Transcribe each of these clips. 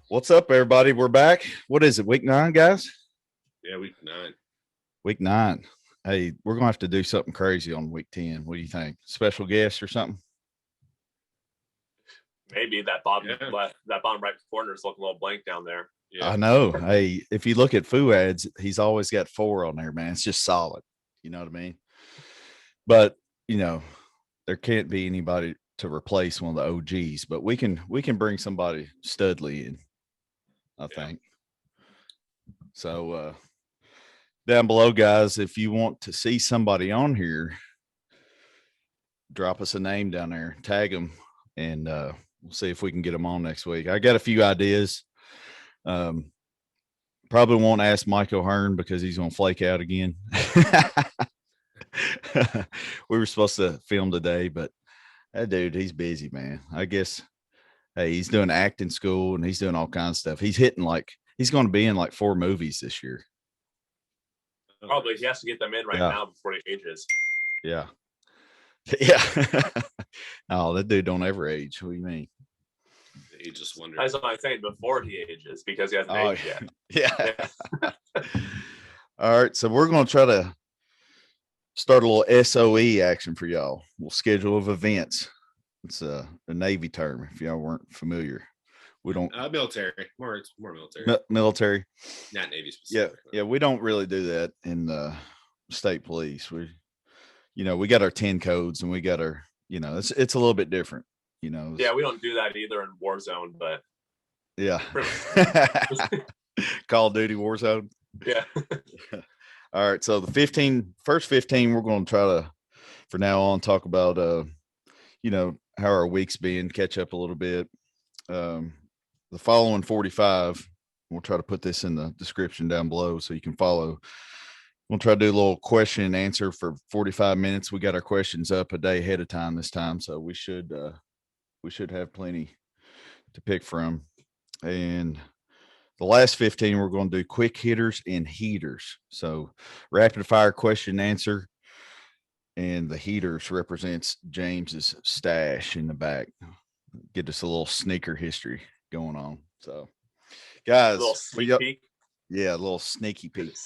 What's up, everybody? We're back. What is it, week 9, guys? Yeah, week 9. Week 9. Hey, we're going to have to do something crazy on week 10. What do you think? Special guest or something? Maybe that bottom right corner is looking a little blank down there. Yeah. I know. Hey, if you look at Fuad's, he's always got 4 on there, man. It's just solid. You know what I mean? But, you know, there can't be anybody to replace one of the OGs, but we can bring somebody Studley in, I think. So down below, guys, if you want to see somebody on here, drop us a name down there, tag them, and we'll see if we can get them on next week. I got a few ideas. Probably won't ask Mike O'Hearn because he's going to flake out again. We were supposed to film today, but that dude, he's busy, man. I guess, hey, he's doing acting school and he's doing all kinds of stuff. He's going to be in like 4 movies this year. Probably he has to get them in now before he ages. Yeah. Yeah. Oh, that dude don't ever age. What do you mean? He just wonders. That's what I'm saying, before he ages, because he hasn't aged yet. Yeah. All right. So we're going to try to start a little SOE action for y'all. We'll schedule of events. It's a Navy term if y'all weren't familiar. We don't military. More military. Military. Not Navy specific. Yeah. We don't really do that in the state police. We got our 10 codes and we got our, it's a little bit different, Yeah, we don't do that either in Warzone, but yeah. Call of Duty Warzone. Yeah. All right. So the first 15, we're going to try to, for now on, talk about, how our week's been, catch up a little bit. The following 45, we'll try to put this in the description down below so you can follow. We'll try to do a little question and answer for 45 minutes. We got our questions up a day ahead of time this time, so we should have plenty to pick from. And the last 15, we're going to do quick hitters and heaters. So rapid fire question and answer. And the heaters represents James's stash in the back. Get us a little sneaker history going on. So guys, a little peek. Yeah, a little sneaky peek.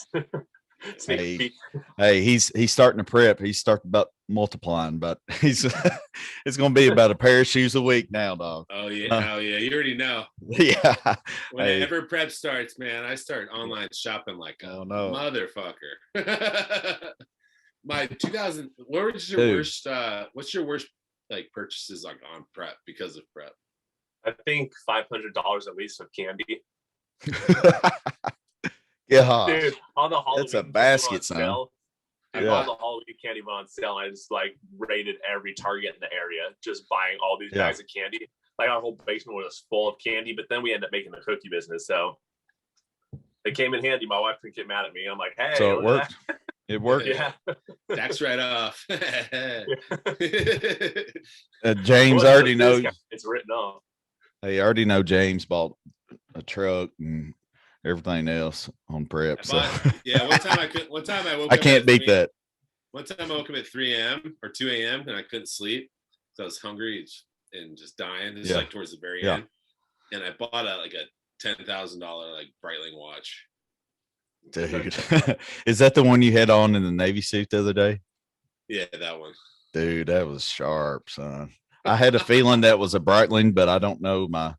Hey, he's starting to prep. He's starting about multiplying, but it's going to be about a pair of shoes a week now, dog. Oh yeah, you already know. Yeah. Whenever prep starts, man, I start online shopping like a motherfucker. My 2000. What was your worst? What's your worst like purchases like on prep because of prep? I think $500 at least of candy. Yeah, dude, all the Halloween. That's a basket, son. All the Halloween candy went on sale, and I just like raided every Target in the area, just buying all these bags of candy. Like our whole basement was full of candy. But then we ended up making the cookie business, so it came in handy. My wife couldn't get mad at me. I'm like, hey, so it worked. It worked. Yeah. Tax write off. James already knows. It's written off. Hey, I already know James bought a truck and everything else on prep. So one time I woke up. I can't beat that. One time I woke up at 3 a.m. or 2 a.m. and I couldn't sleep. So I was hungry and just dying. It's like towards the very end. And I bought a $10,000 like Breitling watch. Dude, is that the one you had on in the Navy suit the other day? Yeah, that one. Dude, that was sharp, son. I had a feeling that was a Breitling, but I don't know my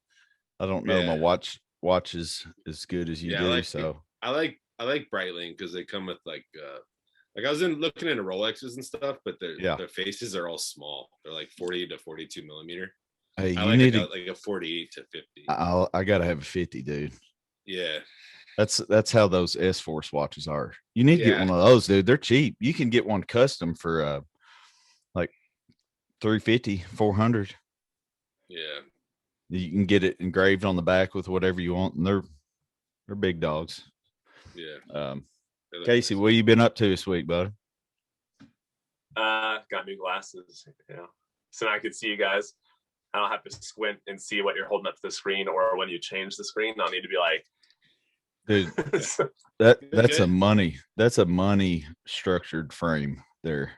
watch is as good as you do. I like Breitling because they come with like I was looking into Rolexes and stuff, but their faces are all small. They're like 40 to 42 millimeter. Hey, I like a 48 to 50. I gotta have a 50, dude. Yeah. That's how those S-Force watches are. You need to get one of those, dude. They're cheap. You can get one custom for like $350, $400. Yeah. You can get it engraved on the back with whatever you want, and they're big dogs. Yeah. Casey, what you been up to this week, bud? Got new glasses, so now I can see you guys. I don't have to squint and see what you're holding up to the screen, or when you change the screen, I'll need to be like, dude, that's a money structured frame there.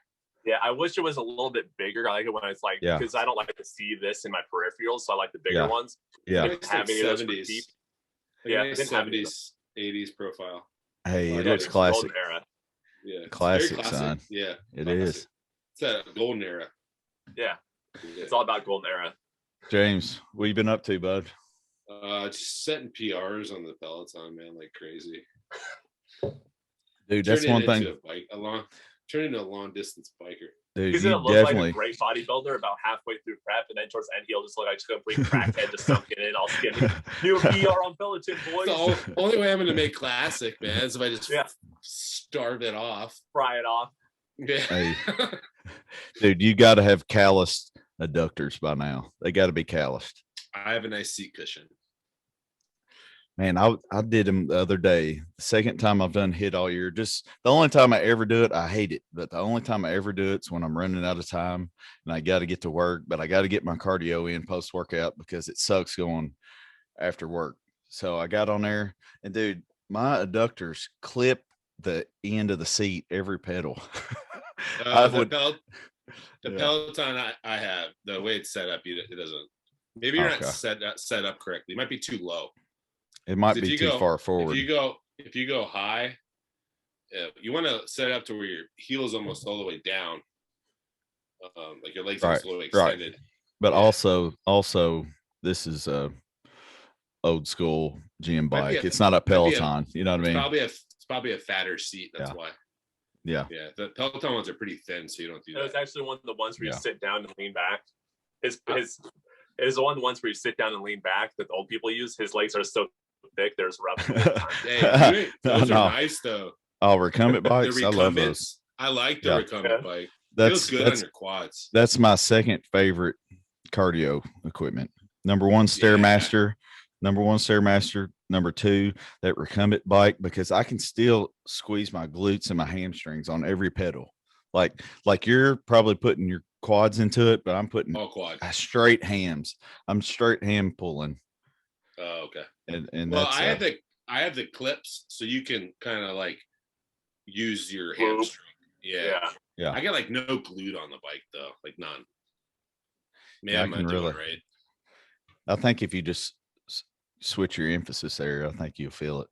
Yeah, I wish it was a little bit bigger. I like it when it's like, because I don't like to see this in my peripherals, so I like the bigger ones. Yeah, it's like 70s. Yeah, 70s, 80s profile. Hey, it looks classic. Golden era. Yeah, classic, son. Yeah, it is. It's a golden era. Yeah, it's all about golden era. James, what you been up to, bud? Just setting PRs on the Peloton, man, like crazy. Dude, that's one thing. Turn into a long distance biker. Dude, he's gonna look like a great bodybuilder about halfway through prep, and then towards the end he'll just look like a complete crackhead just sunken in, all skinny. New PR on Peloton, boys. The only way I'm gonna make classic, man, is if I just starve it off, fry it off. Yeah. Hey, dude, you got to have calloused adductors by now. They got to be calloused. I have a nice seat cushion. Man, I did them the other day. The second time I've done HIIT all year. Just the only time I ever do it, I hate it. But the only time I ever do it's when I'm running out of time and I got to get to work. But I got to get my cardio in post workout because it sucks going after work. So I got on there, and dude, my adductors clip the end of the seat every pedal. The Peloton I have, the way it's set up, it doesn't. Maybe you're not set up correctly. It might be too low. It might be too far forward. If you go high, you want to set it up to where your heel is almost all the way down, like your legs are slowly extended. Right. But also, this is a old school gym bike. It's not a Peloton. You know what I mean? It's probably a fatter seat. That's why. Yeah. The Peloton ones are pretty thin, so you don't do that. It was actually one of the ones where you sit down and lean back. It is one of the ones where you sit down and lean back that the old people use. His legs are so thick, there's rough. Hey, those are nice though. Oh, recumbent bikes. I love those. I like the recumbent bike. Feels good on your quads. That's my second favorite cardio equipment. Number one, Stairmaster. Number two, that recumbent bike, because I can still squeeze my glutes and my hamstrings on every pedal. Like you're probably putting your quads into it, but I'm putting all quad straight hams. I'm straight ham pulling. Oh, okay. And well, that's, I have the clips, so you can kind of like use your hamstring. Yeah. I got like no glute on the bike though, like none. Man, I'm not doing right. I think if you just switch your emphasis there, I think you'll feel it.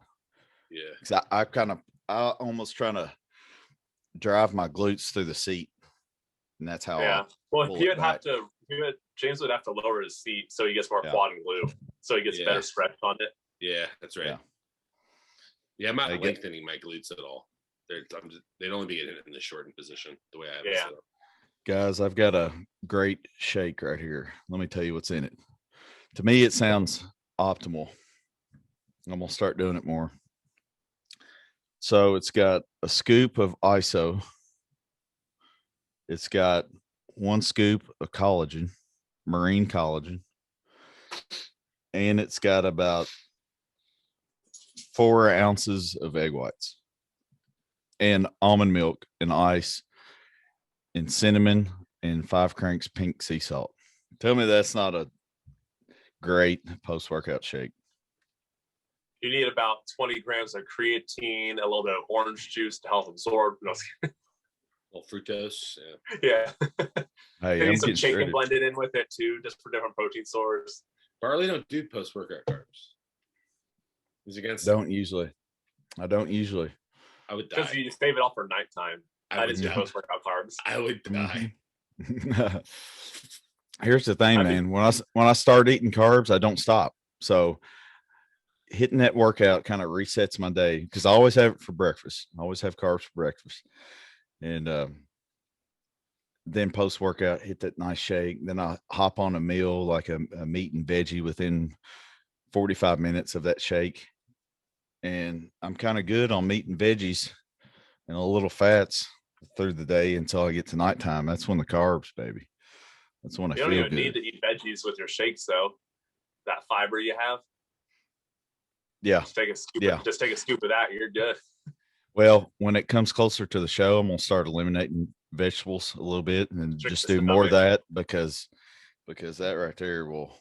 Yeah. I almost trying to drive my glutes through the seat, and that's how. Yeah. James would have to lower his seat so he gets more quad and glute, so he gets better stretch on it. Yeah, that's right. Yeah, I'm not lengthening my glutes at all. They'd only be getting it in the shortened position the way I have it set up. Guys, I've got a great shake right here. Let me tell you what's in it. To me, it sounds optimal. I'm gonna start doing it more. So it's got a scoop of ISO. It's got 1 scoop of collagen, marine collagen, and it's got about 4 ounces of egg whites and almond milk and ice and cinnamon and 5 cranks pink sea salt. Tell me that's not a great post-workout shake. You need about 20 grams of creatine, a little bit of orange juice to help absorb. Well, fructose. Yeah. Hey, maybe some chicken blended in with it too, just for different protein sources. Bartley don't do post-workout carbs. He's against. I don't usually. I would die. Because you save it all for nighttime. I didn't do post-workout carbs. I would die. Here's the thing, man. When I start eating carbs, I don't stop. So hitting that workout kind of resets my day, because I always have it for breakfast. I always have carbs for breakfast. And then post-workout, hit that nice shake. Then I hop on a meal, like a meat and veggie, within 45 minutes of that shake. And I'm kind of good on meat and veggies and a little fats through the day until I get to nighttime. That's when the carbs, baby. That's when I feel good. You don't even need to eat veggies with your shakes, though. That fiber you have. Yeah. Just take a scoop of that. You're good. Well, when it comes closer to the show, I'm gonna start eliminating vegetables a little bit and just do more of that because that right there will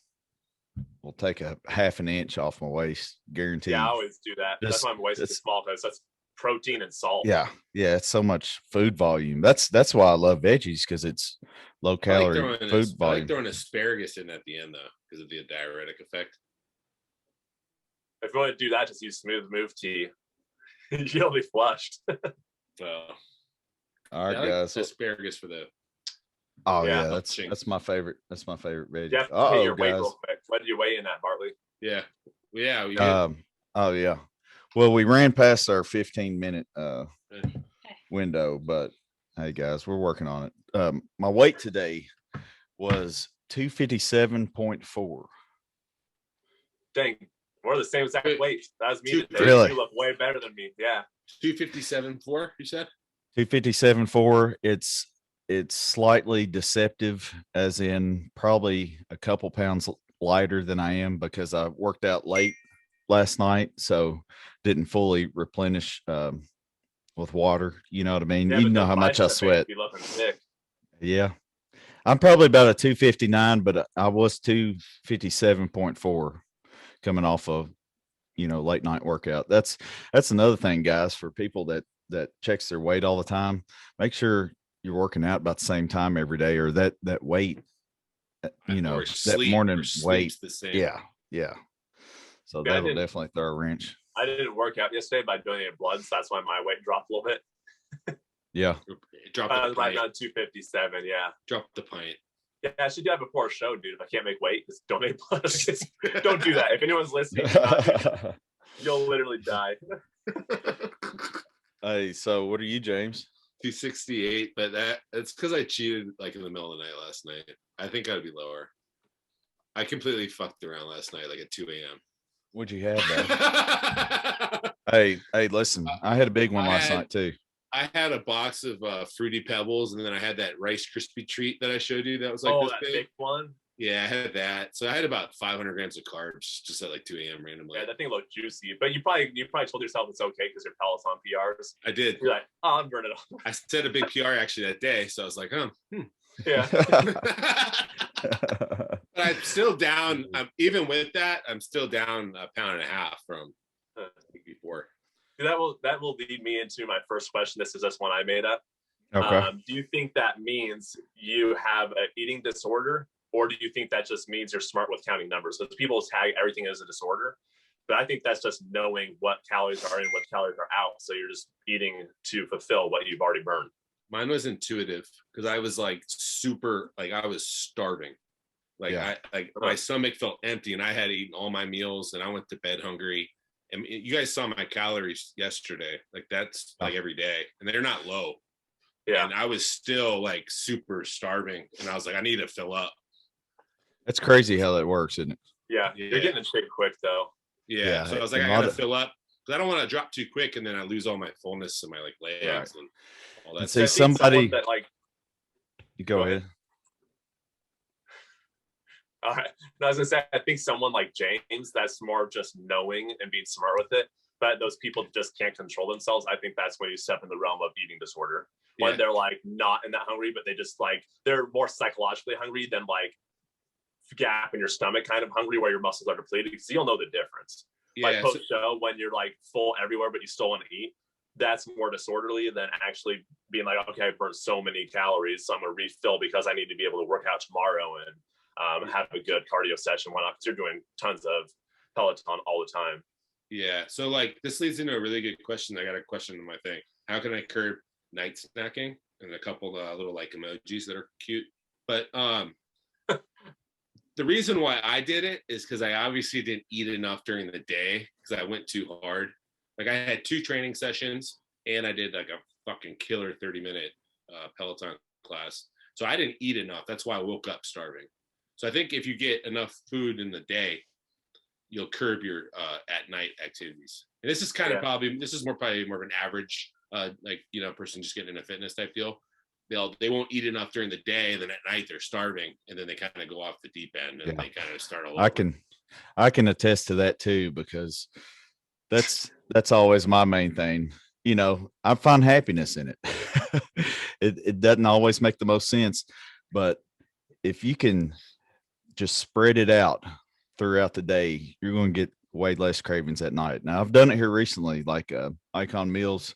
take a half an inch off my waist, guaranteed. Yeah, I always do that. That's why my waist is small, because that's protein and salt. Yeah, it's so much food volume. That's why I love veggies, because it's low calorie food volume. I like throwing asparagus in at the end though, because of the diuretic effect. If you want to do that, just use Smooth Move tea. You'll be flushed. All right, guys. Asparagus for the. Oh yeah, that's my favorite. That's my favorite veggie. Yeah, oh your weight guys. real quick. What did you weigh in at, Bartley? Yeah. Oh yeah. Well, we ran past our 15-minute window, but hey guys, we're working on it. My weight today was 257.4. Dang, we're the same exact weight. That was me today. Really? You look way better than me. Yeah. 257.4, you said? 257.4. It's slightly deceptive, as in probably a couple pounds lighter than I am, because I worked out late last night, so didn't fully replenish with water. You know what I mean? Yeah, you know how much I sweat. Sick. Yeah. I'm probably about a 259, but I was 257.4 coming off of, late night workout. That's another thing, guys, for people that checks their weight all the time. Make sure you're working out about the same time every day, or that weight, that morning weight. The same. Yeah. So that'll definitely throw a wrench. I didn't work out yesterday, but I donated blood, so that's why my weight dropped a little bit. Yeah. Right around 257. Yeah. Drop the pint. Yeah, I should do that before a show, dude. If I can't make weight, just donate blood. Don't do that. If anyone's listening, you'll literally die. Hey, so what are you, James? 268, but it's because I cheated like in the middle of the night last night. I think I'd be lower. I completely fucked around last night, like at 2 a.m. What'd you have, though? hey, listen, I had a big one last night too. I had a box of Fruity Pebbles, and then I had that Rice Krispie treat that I showed you. That was like this big one. Yeah, I had that. So I had about 500 grams of carbs just at like 2 a.m. randomly. Yeah, that thing looked juicy. But you probably told yourself it's okay because your Peloton PRs. I did. You're like, oh, I'm burning off. I set a big PR actually that day, so I was like, Yeah. But I'm still down. Even with that, I'm still down 1.5 pounds from the week before. That will lead me into my first question. This is just one I made up. Okay. Do you think that means you have an eating disorder, or do you think that just means you're smart with counting numbers? Because people tag everything as a disorder, but I think that's just knowing what calories are in, what calories are out. So you're just eating to fulfill what you've already burned. Mine was intuitive because I was like super, like I was starving. Like my stomach felt empty, and I had eaten all my meals, and I went to bed hungry. And you guys saw my calories yesterday. Like that's like every day, and they're not low. Yeah. And I was still like super starving, and I was like, I need to fill up. That's crazy how that works, isn't it? Yeah. You're getting in shape quick though. Yeah. So I was like, I gotta fill up because I don't want to drop too quick, and then I lose all my fullness in my like legs and all that. And see somebody that like. You go ahead. All right. No, I was gonna say, I think someone like James, that's more just knowing and being smart with it. But those people just can't control themselves. I think that's when you step in the realm of eating disorder. When they're like not in that hungry, but they just like they're more psychologically hungry than like gap in your stomach kind of hungry where your muscles are depleted. So you'll know the difference. Yeah, like post show when you're like full everywhere, but you still want to eat. That's more disorderly than actually being like, okay, I burned so many calories, so I'm gonna refill because I need to be able to work out tomorrow and have a good cardio session. Why not? Because you're doing tons of Peloton all the time. Yeah. So like this leads into a really good question. I got a question in my thing. How can I curb night snacking? And a couple little like emojis that are cute. But the reason why I did it is because I obviously didn't eat enough during the day because I went too hard. Like I had 2 training sessions and I did like a fucking killer 30-minute Peloton class. So I didn't eat enough. That's why I woke up starving. So I think if you get enough food in the day, you'll curb your at night activities. And this is kind of probably more of an average person just getting in a fitness type deal. They won't eat enough during the day, and then at night they're starving, and then they kind of go off the deep end and they kind of start all over. I can attest to that too, because that's always my main thing. You know, I find happiness in it. It doesn't always make the most sense, but if you can just spread it out throughout the day, you're going to get way less cravings at night. Now, I've done it here recently. Like Icon Meals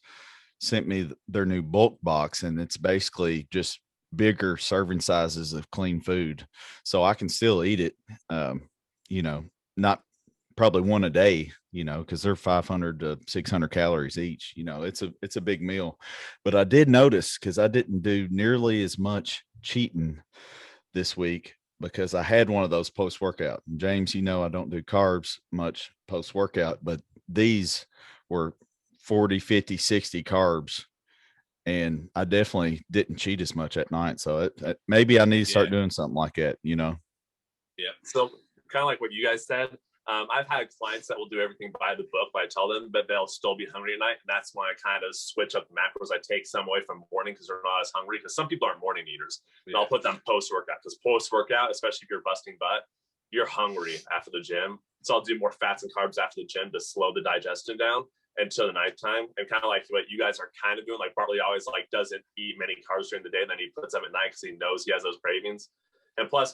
sent me their new bulk box, and it's basically just bigger serving sizes of clean food, so I can still eat it. You know, not probably one a day, you know, because they're 500 to 600 calories each. You know, it's a big meal. But I did notice, because I didn't do nearly as much cheating this week, because I had one of those post workout. James, you know, I don't do carbs much post workout, but these were 40, 50, 60 carbs. And I definitely didn't cheat as much at night. So maybe I need to start doing something like that, you know? Yeah. So kind of like what you guys said, I've had clients that will do everything by the book, but I tell them, but they'll still be hungry at night. And that's when I kind of switch up the macros. I take some away from morning because they're not as hungry, because some people aren't morning eaters. And I'll put them post-workout, because post-workout, especially if you're busting butt, you're hungry after the gym. So I'll do more fats and carbs after the gym to slow the digestion down until the nighttime. And kind of like what you guys are kind of doing, like Bartley always like doesn't eat many carbs during the day, and then he puts them at night because he knows he has those cravings. And plus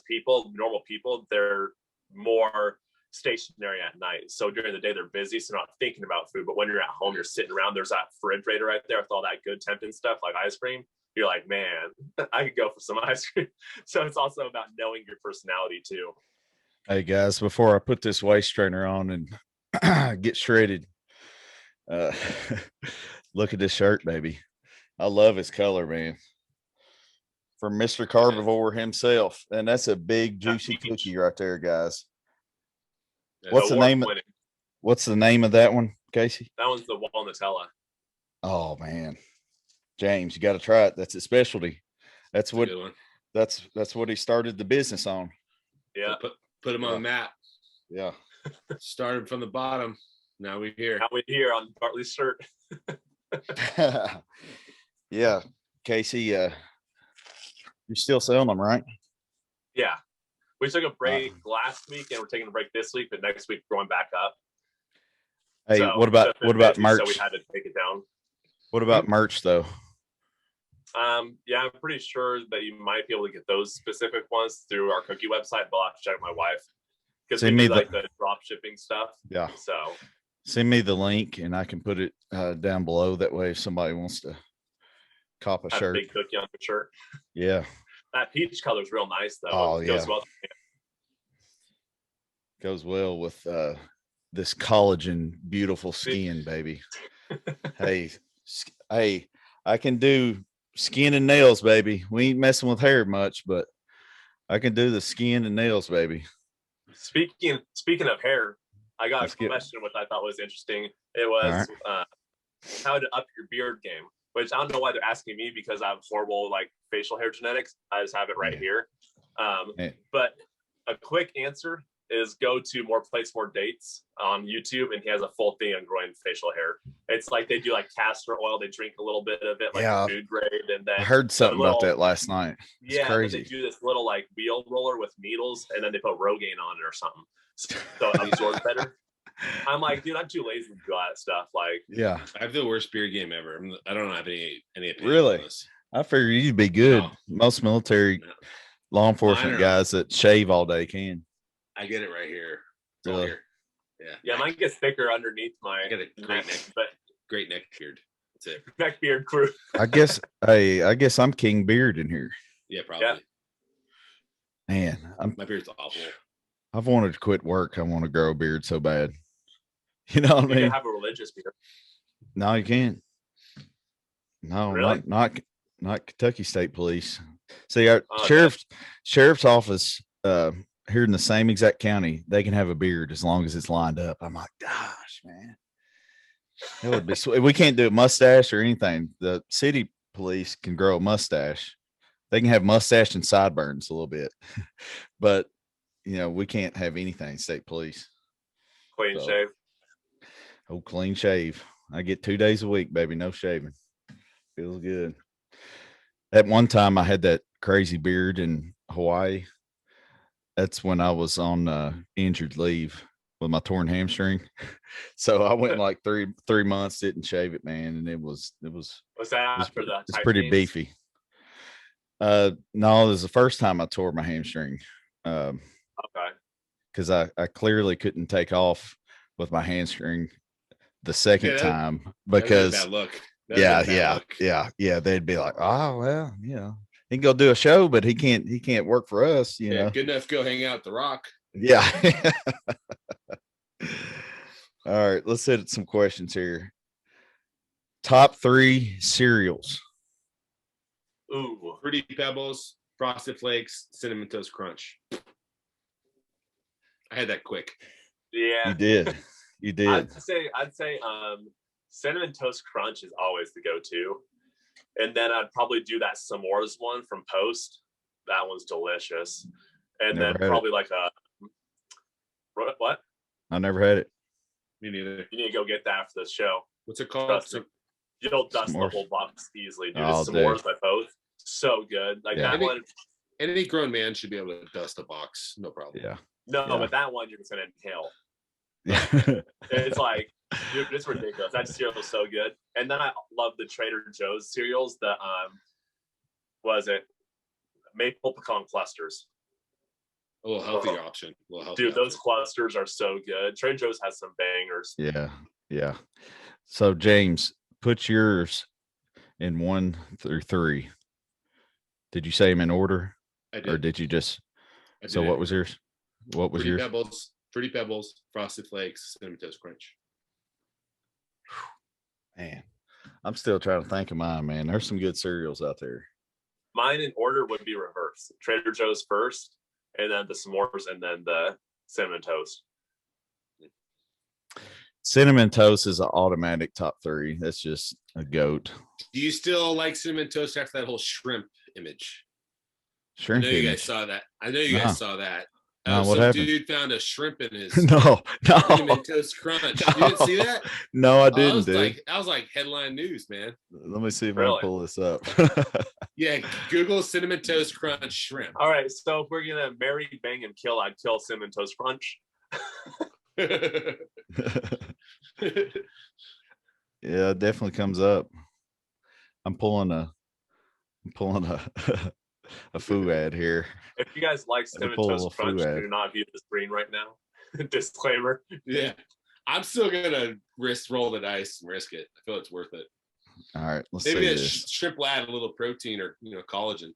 normal people, they're more stationary at night. So during the day, they're busy, so not thinking about food. But when you're at home, you're sitting around, there's that refrigerator right there with all that good tempting stuff like ice cream. You're like, man, I could go for some ice cream. So it's also about knowing your personality too. Hey guys, before I put this waist trainer on and get shredded, look at this shirt, baby. I love his color, man. From Mr. Carbivore himself. And that's a big juicy cookie right there, guys. What's the name of that one, Casey? That one's the Wall Nutella. Oh man, James, you got to try it. That's a specialty. That's what he started the business on. Yeah, put him on the map. Yeah, started from the bottom. Now we're here. Now we're here on Bartley's shirt. Yeah, Casey, you're still selling them, right? Yeah. We took a break last week, and we're taking a break this week, but next week we're going back up. Hey, so what about merch? So we had to take it down. What about merch though? Yeah, I'm pretty sure that you might be able to get those specific ones through our cookie website, but I'll have to check with my wife, because we do like the drop shipping stuff. Yeah. So send me the link and I can put it down below. That way, if somebody wants to cop a shirt, big cookie on the shirt. Yeah. That peach color is real nice, though. Oh, yeah. Goes well with this collagen, beautiful skin, baby. Hey, I can do skin and nails, baby. We ain't messing with hair much, but I can do the skin and nails, baby. Speaking of hair, I got a question which I thought was interesting. It was how to up your beard game. Which I don't know why they're asking me, because I have horrible like facial hair genetics. I just have it right here. But a quick answer is go to More Plates, More Dates on YouTube, and he has a full thing on growing facial hair. It's like they do like castor oil. They drink a little bit of it, like food grade, and then I heard something about that last night. It's crazy. They do this little like wheel roller with needles, and then they put Rogaine on it or something, so it absorbs better. I'm like, dude, I'm too lazy to do all that stuff. Like, yeah, I have the worst beard game ever. I don't have any opinion really on this. I figured you'd be good. No. Most military law enforcement guys that shave all day can. I get it right here. It's all here. Yeah, mine gets thicker underneath my. I get a great neck beard. That's it. Neck beard crew. I guess I'm King Beard in here. Yeah, probably. Yeah. Man, my beard's awful. I've wanted to quit work. I want to grow a beard so bad. You know what I mean? You can have a religious beard. No, you can't. No, really? not Kentucky State Police. See, our sheriff's office here in the same exact county, they can have a beard as long as it's lined up. I'm like, gosh, man, that would be sweet. We can't do a mustache or anything. The city police can grow a mustache. They can have mustache and sideburns a little bit, but you know, we can't have anything. State police. Clean shave. Oh, clean shave. I get 2 days a week, baby. No shaving. Feels good. At one time, I had that crazy beard in Hawaii. That's when I was on injured leave. with my torn hamstring. So I went like three months, didn't shave it, man, and it was Was that after the it's pretty beefy. No, it was the first time I tore my hamstring. Okay. Because I clearly couldn't take off with my hamstring the second time because bad luck. Yeah. They'd be like, oh well, you know, he can go do a show, but he can't work for us, you know. Good enough to go hang out at the Rock. Yeah. All right, let's hit some questions here. Top 3 cereals. Ooh, Fruity Pebbles, Frosted Flakes, Cinnamon Toast Crunch. I had that quick. Yeah, you did. I'd say Cinnamon Toast Crunch is always the go-to, and then I'd probably do that s'mores one from Post. That one's delicious, and then probably like a what? I never had it. Me neither. You need to go get that after the show. What's it called? You'll dust the whole box easily, dude. Oh, it's s'mores by Post. So good. Like that one. Any grown man should be able to dust a box, no problem. Yeah. No, but that one you're just gonna inhale. Yeah. It's like, dude, it's ridiculous. That cereal is so good. And then I love the Trader Joe's cereals. The was it maple pecan clusters? A little healthier option. Dude, those clusters are so good. Trader Joe's has some bangers. Yeah. So James, put yours in 1 through 3. Did you say them in order? I did. Or did you just? So what was yours? What was yours? Fruity Pebbles, Frosted Flakes, Cinnamon Toast Crunch. Man, I'm still trying to think of mine, man. There's some good cereals out there. Mine in order would be reverse. Trader Joe's first, and then the s'mores, and then the Cinnamon Toast. Cinnamon Toast is an automatic top 3. That's just a goat. Do you still like Cinnamon Toast after that whole shrimp image? Shrimp I know you guys saw that. What happened? Dude found a shrimp in his no Cinnamon Toast Crunch. You didn't see that? No, I didn't, dude. That was like headline news, man. Let me see if I can pull this up. Yeah, Google Cinnamon Toast Crunch shrimp. All right, so if we're gonna marry, bang, and kill, I'd kill Cinnamon Toast Crunch. Yeah, it definitely comes up. I'm pulling a a foo ad here. If you guys like Cinnamon Toast Crunch, do not view the screen right now. Disclaimer. Yeah, I'm still gonna roll the dice and risk it. I feel it's worth it. All right, let's maybe see a this. shrimp will add a little protein or collagen.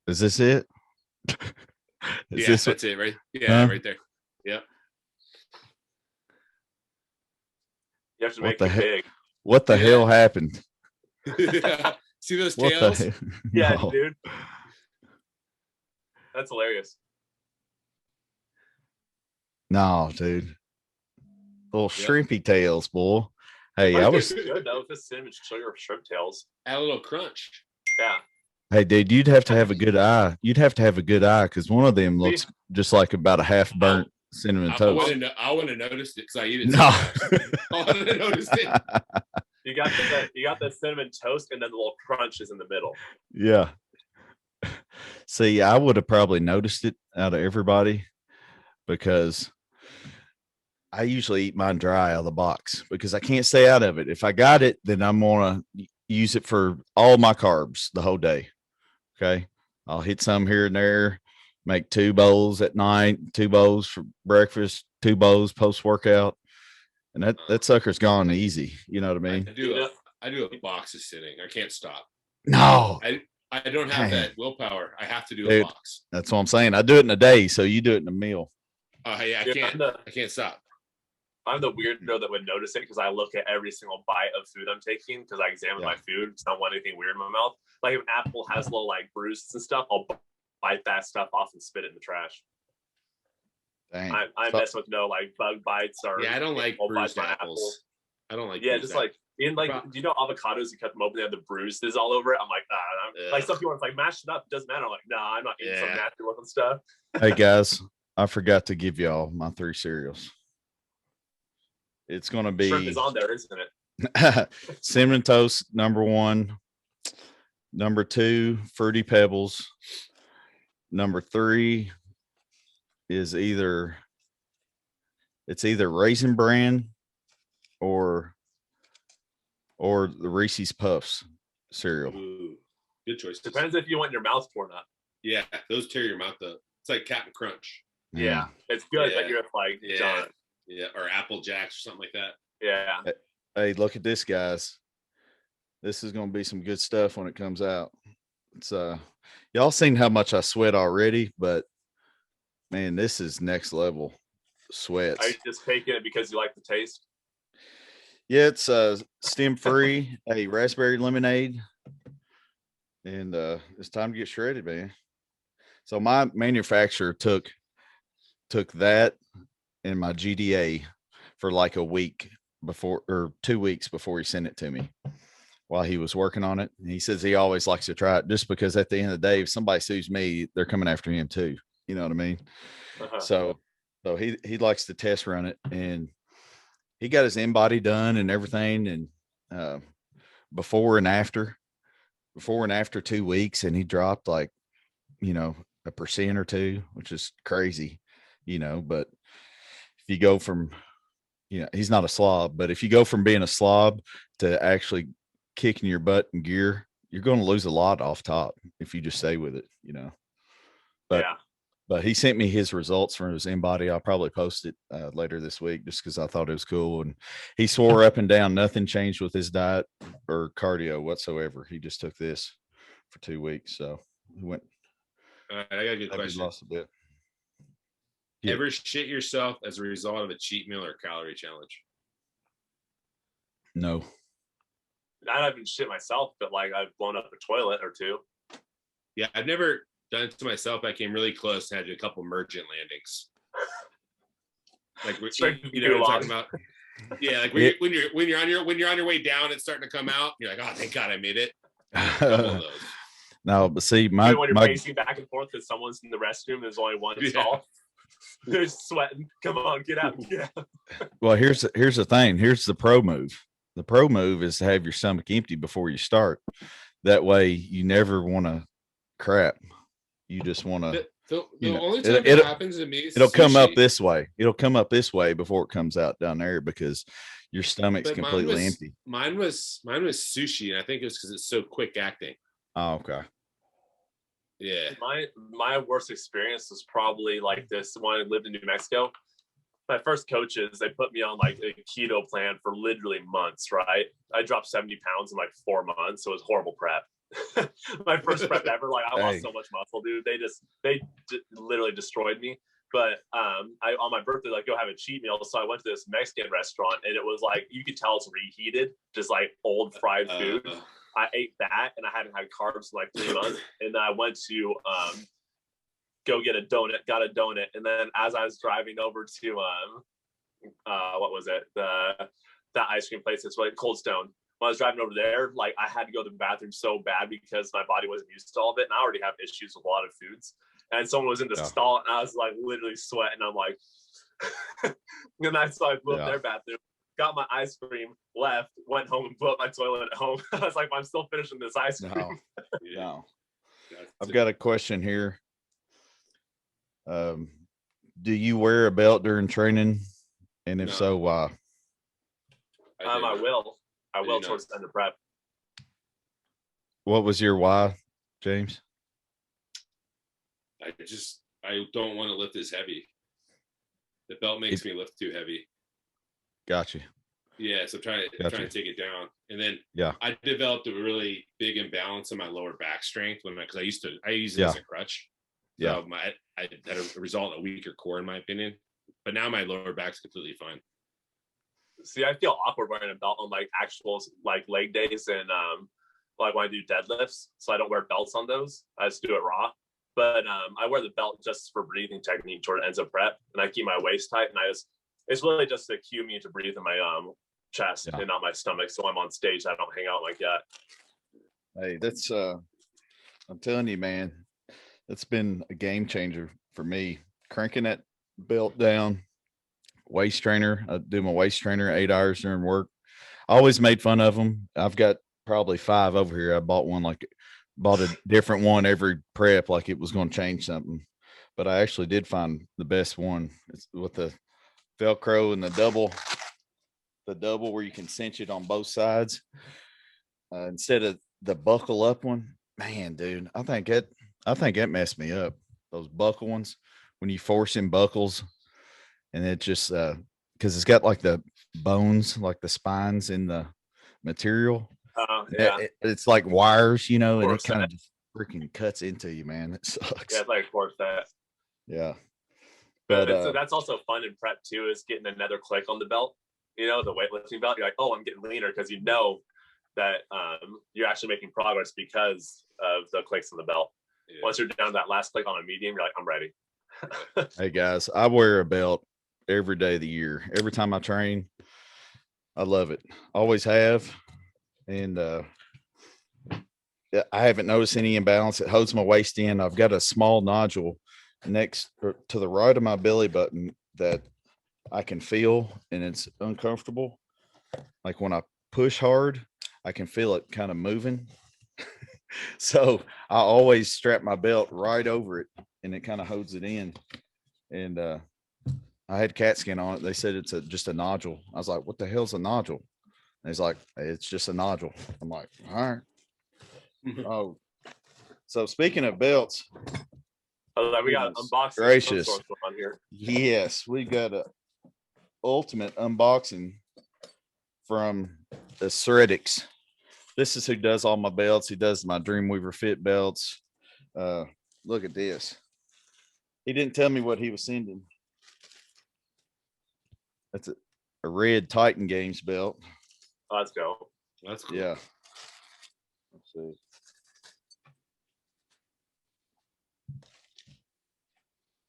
Is this it? That's it, right? Yeah, right there. Yep. You have to make it big. What the hell happened? See those tails? Yeah, no. Dude. That's hilarious. No, dude. Little shrimpy tails, boy. Hey, I was good though with the cinnamon sugar shrimp tails. Add a little crunch. Yeah. Hey, dude, you'd have to have a good eye. You'd have to have a good eye because one of them looks just like about a half burnt cinnamon toast. I wouldn't have noticed it because I eat it. No, I wouldn't have noticed it. You got the cinnamon toast, and then the little crunch is in the middle. Yeah. See, I would have probably noticed it out of everybody because I usually eat mine dry out of the box because I can't stay out of it. If I got it, then I'm gonna use it for all my carbs the whole day. Okay, I'll hit some here and there. Make 2 bowls at night, 2 bowls for breakfast, 2 bowls post workout. And that sucker's gone easy. You know what I mean? I do a box of sitting. I can't stop. No. I don't have that willpower. I have to do Dude, a box. That's what I'm saying. I do it in a day, so you do it in a meal. Yeah, I can't stop. I'm the weirdo that would notice it because I look at every single bite of food I'm taking because I examine my food because I don't want anything weird in my mouth. Like if an apple has little like bruises and stuff, I'll bite that stuff off and spit it in the trash. Dang. I mess with no like bug bites or I don't like bruised apples. I don't like just like in like do you know avocados, you cut them open, they have the bruises all over it. I'm like, like some people are like mash it up, it doesn't matter. I'm like, I'm not eating some nasty looking stuff. Hey guys, I forgot to give y'all my 3 cereals. It's gonna be shrimp is on there, isn't it? Cinnamon Toast, number 1. Number 2, Fruity Pebbles. Number 3 is either It's either Raisin Bran or the Reese's Puffs cereal. Ooh, good choice. Depends if you want your mouth torn up. Yeah, those tear your mouth up. It's like Captain Crunch. Yeah, it's good, yeah. but you're like, John. Yeah, or Apple Jacks or something like that. Yeah. Hey, look at this, guys. This is going to be some good stuff when it comes out. It's y'all seen how much I sweat already, but man, this is next level sweats. Are you just taking it because you like the taste? Yeah, it's stem free, a raspberry lemonade, and it's time to get shredded, man. So my manufacturer took that and my GDA for like a week before, or 2 weeks before he sent it to me while he was working on it. And he says he always likes to try it just because at the end of the day, if somebody sues me, they're coming after him too. You know what I mean? Uh-huh. So he likes to test run it, and he got his in-body done and everything. And before and after 2 weeks, and he dropped like, 1% or 2%, which is crazy, but if you go from, he's not a slob, but if you go from being a slob to actually kicking your butt in gear, you're going to lose a lot off top if you just stay with it, but he sent me his results from his in-body. I'll probably post it later this week just because I thought it was cool. And he swore up and down nothing changed with his diet or cardio whatsoever. He just took this for 2 weeks. So he went. All right, I got a good question. Lost a bit. Yeah. Ever shit yourself as a result of a cheat meal or calorie challenge? No. I haven't shit myself, but like I've blown up a toilet or two. Yeah, I've never done it to myself. I came really close and had a couple emergent landings. Like you know what I'm talking about? Yeah, like when you're on your way down, it's starting to come out. You're like, oh, thank God I made it. A couple of those. No, but see, when you're pacing back and forth because someone's in the restroom, there's only one stall. They're sweating. Come on, get out. Yeah. Well, here's the thing. Here's the pro move. The pro move is to have your stomach empty before you start. That way, you never want to crap. You just want to. The only time it happens to me is it'll sushi. come up this way. It'll come up this way before it comes out down there because your stomach's completely empty. Mine was sushi, and I think it was because it's so quick acting. Oh, okay. Yeah. My worst experience was probably like this when I lived in New Mexico. My first coaches, they put me on like a keto plan for literally months, right? I dropped 70 pounds in like 4 months. So it was horrible prep. My first prep ever. Like I lost so much muscle, dude. They literally destroyed me. But on my birthday, like, go have a cheat meal. So I went to this Mexican restaurant, and it was like, you could tell it's reheated, just like old fried food. I ate that, and I hadn't had carbs in like 3 months. And then I went to go get a donut, got a donut. And then as I was driving over to, what was it? That ice cream place, it's like Cold Stone. When I was driving over there, like I had to go to the bathroom so bad because my body wasn't used to all of it. And I already have issues with a lot of foods. And someone was in the stall, and I was like literally sweating. I'm like, and so I blew up their bathroom, got my ice cream, left, went home and blew up my toilet at home. I was like, I'm still finishing this ice cream. No. I've got a question here. Do you wear a belt during training? And if so, why? I will towards the end of prep. What was your why, James? I don't want to lift as heavy. The belt makes me lift too heavy. Gotcha. Yeah, so I'm trying to take it down. And then I developed a really big imbalance in my lower back strength because I used it as a crutch. So I had a result a weaker core in my opinion. But now my lower back's completely fine. See, I feel awkward wearing a belt on like actual like leg days and like when I do deadlifts. So I don't wear belts on those. I just do it raw. But I wear the belt just for breathing technique toward ends of prep, and I keep my waist tight, and it's really just to cue me to breathe in my chest and not my stomach. So I'm on stage, I don't hang out like that. Hey, that's I'm telling you, man, that's been a game changer for me. Cranking that belt down, waist trainer. I do my waist trainer 8 hours during work. I always made fun of them. I've got probably 5 over here. I bought a different one every prep, like it was going to change something. But I actually did find the best one. It's with the Velcro and the double where you can cinch it on both sides instead of the buckle up one. Man, dude, I think that messed me up. Those buckle ones when you force in buckles, and it just because it's got like the bones, like the spines in the material. Yeah, it's like wires, you know, and it kind of just freaking cuts into you, man. It sucks. Yeah, it's like force that. Yeah. But so that's also fun in prep too, is getting another click on the belt, you know, the weightlifting belt. You're like, oh, I'm getting leaner, because you know that you're actually making progress because of the clicks on the belt. Yeah. Once you're down to that last click on a medium, you're like, I'm ready. Hey guys, I wear a belt every day of the year. Every time I train, I love it. Always have. And I haven't noticed any imbalance. It holds my waist in. I've got a small nodule next to the right of my belly button that I can feel, and it's uncomfortable. Like when I push hard, I can feel it kind of moving. So I always strap my belt right over it, and it kind of holds it in. And I had CAT scan on it. They said it's just a nodule. I was like, what the hell's a nodule? And he's like, it's just a nodule. I'm like, all right. Oh, so speaking of belts, we got unboxing. Gracious. On here. Yes, we got a ultimate unboxing from the Ceretics. This is who does all my belts. He does my Dreamweaver Fit belts. Look at this. He didn't tell me what he was sending. That's a red Titan Games belt. Let's go. That's cool. Yeah. Let's see.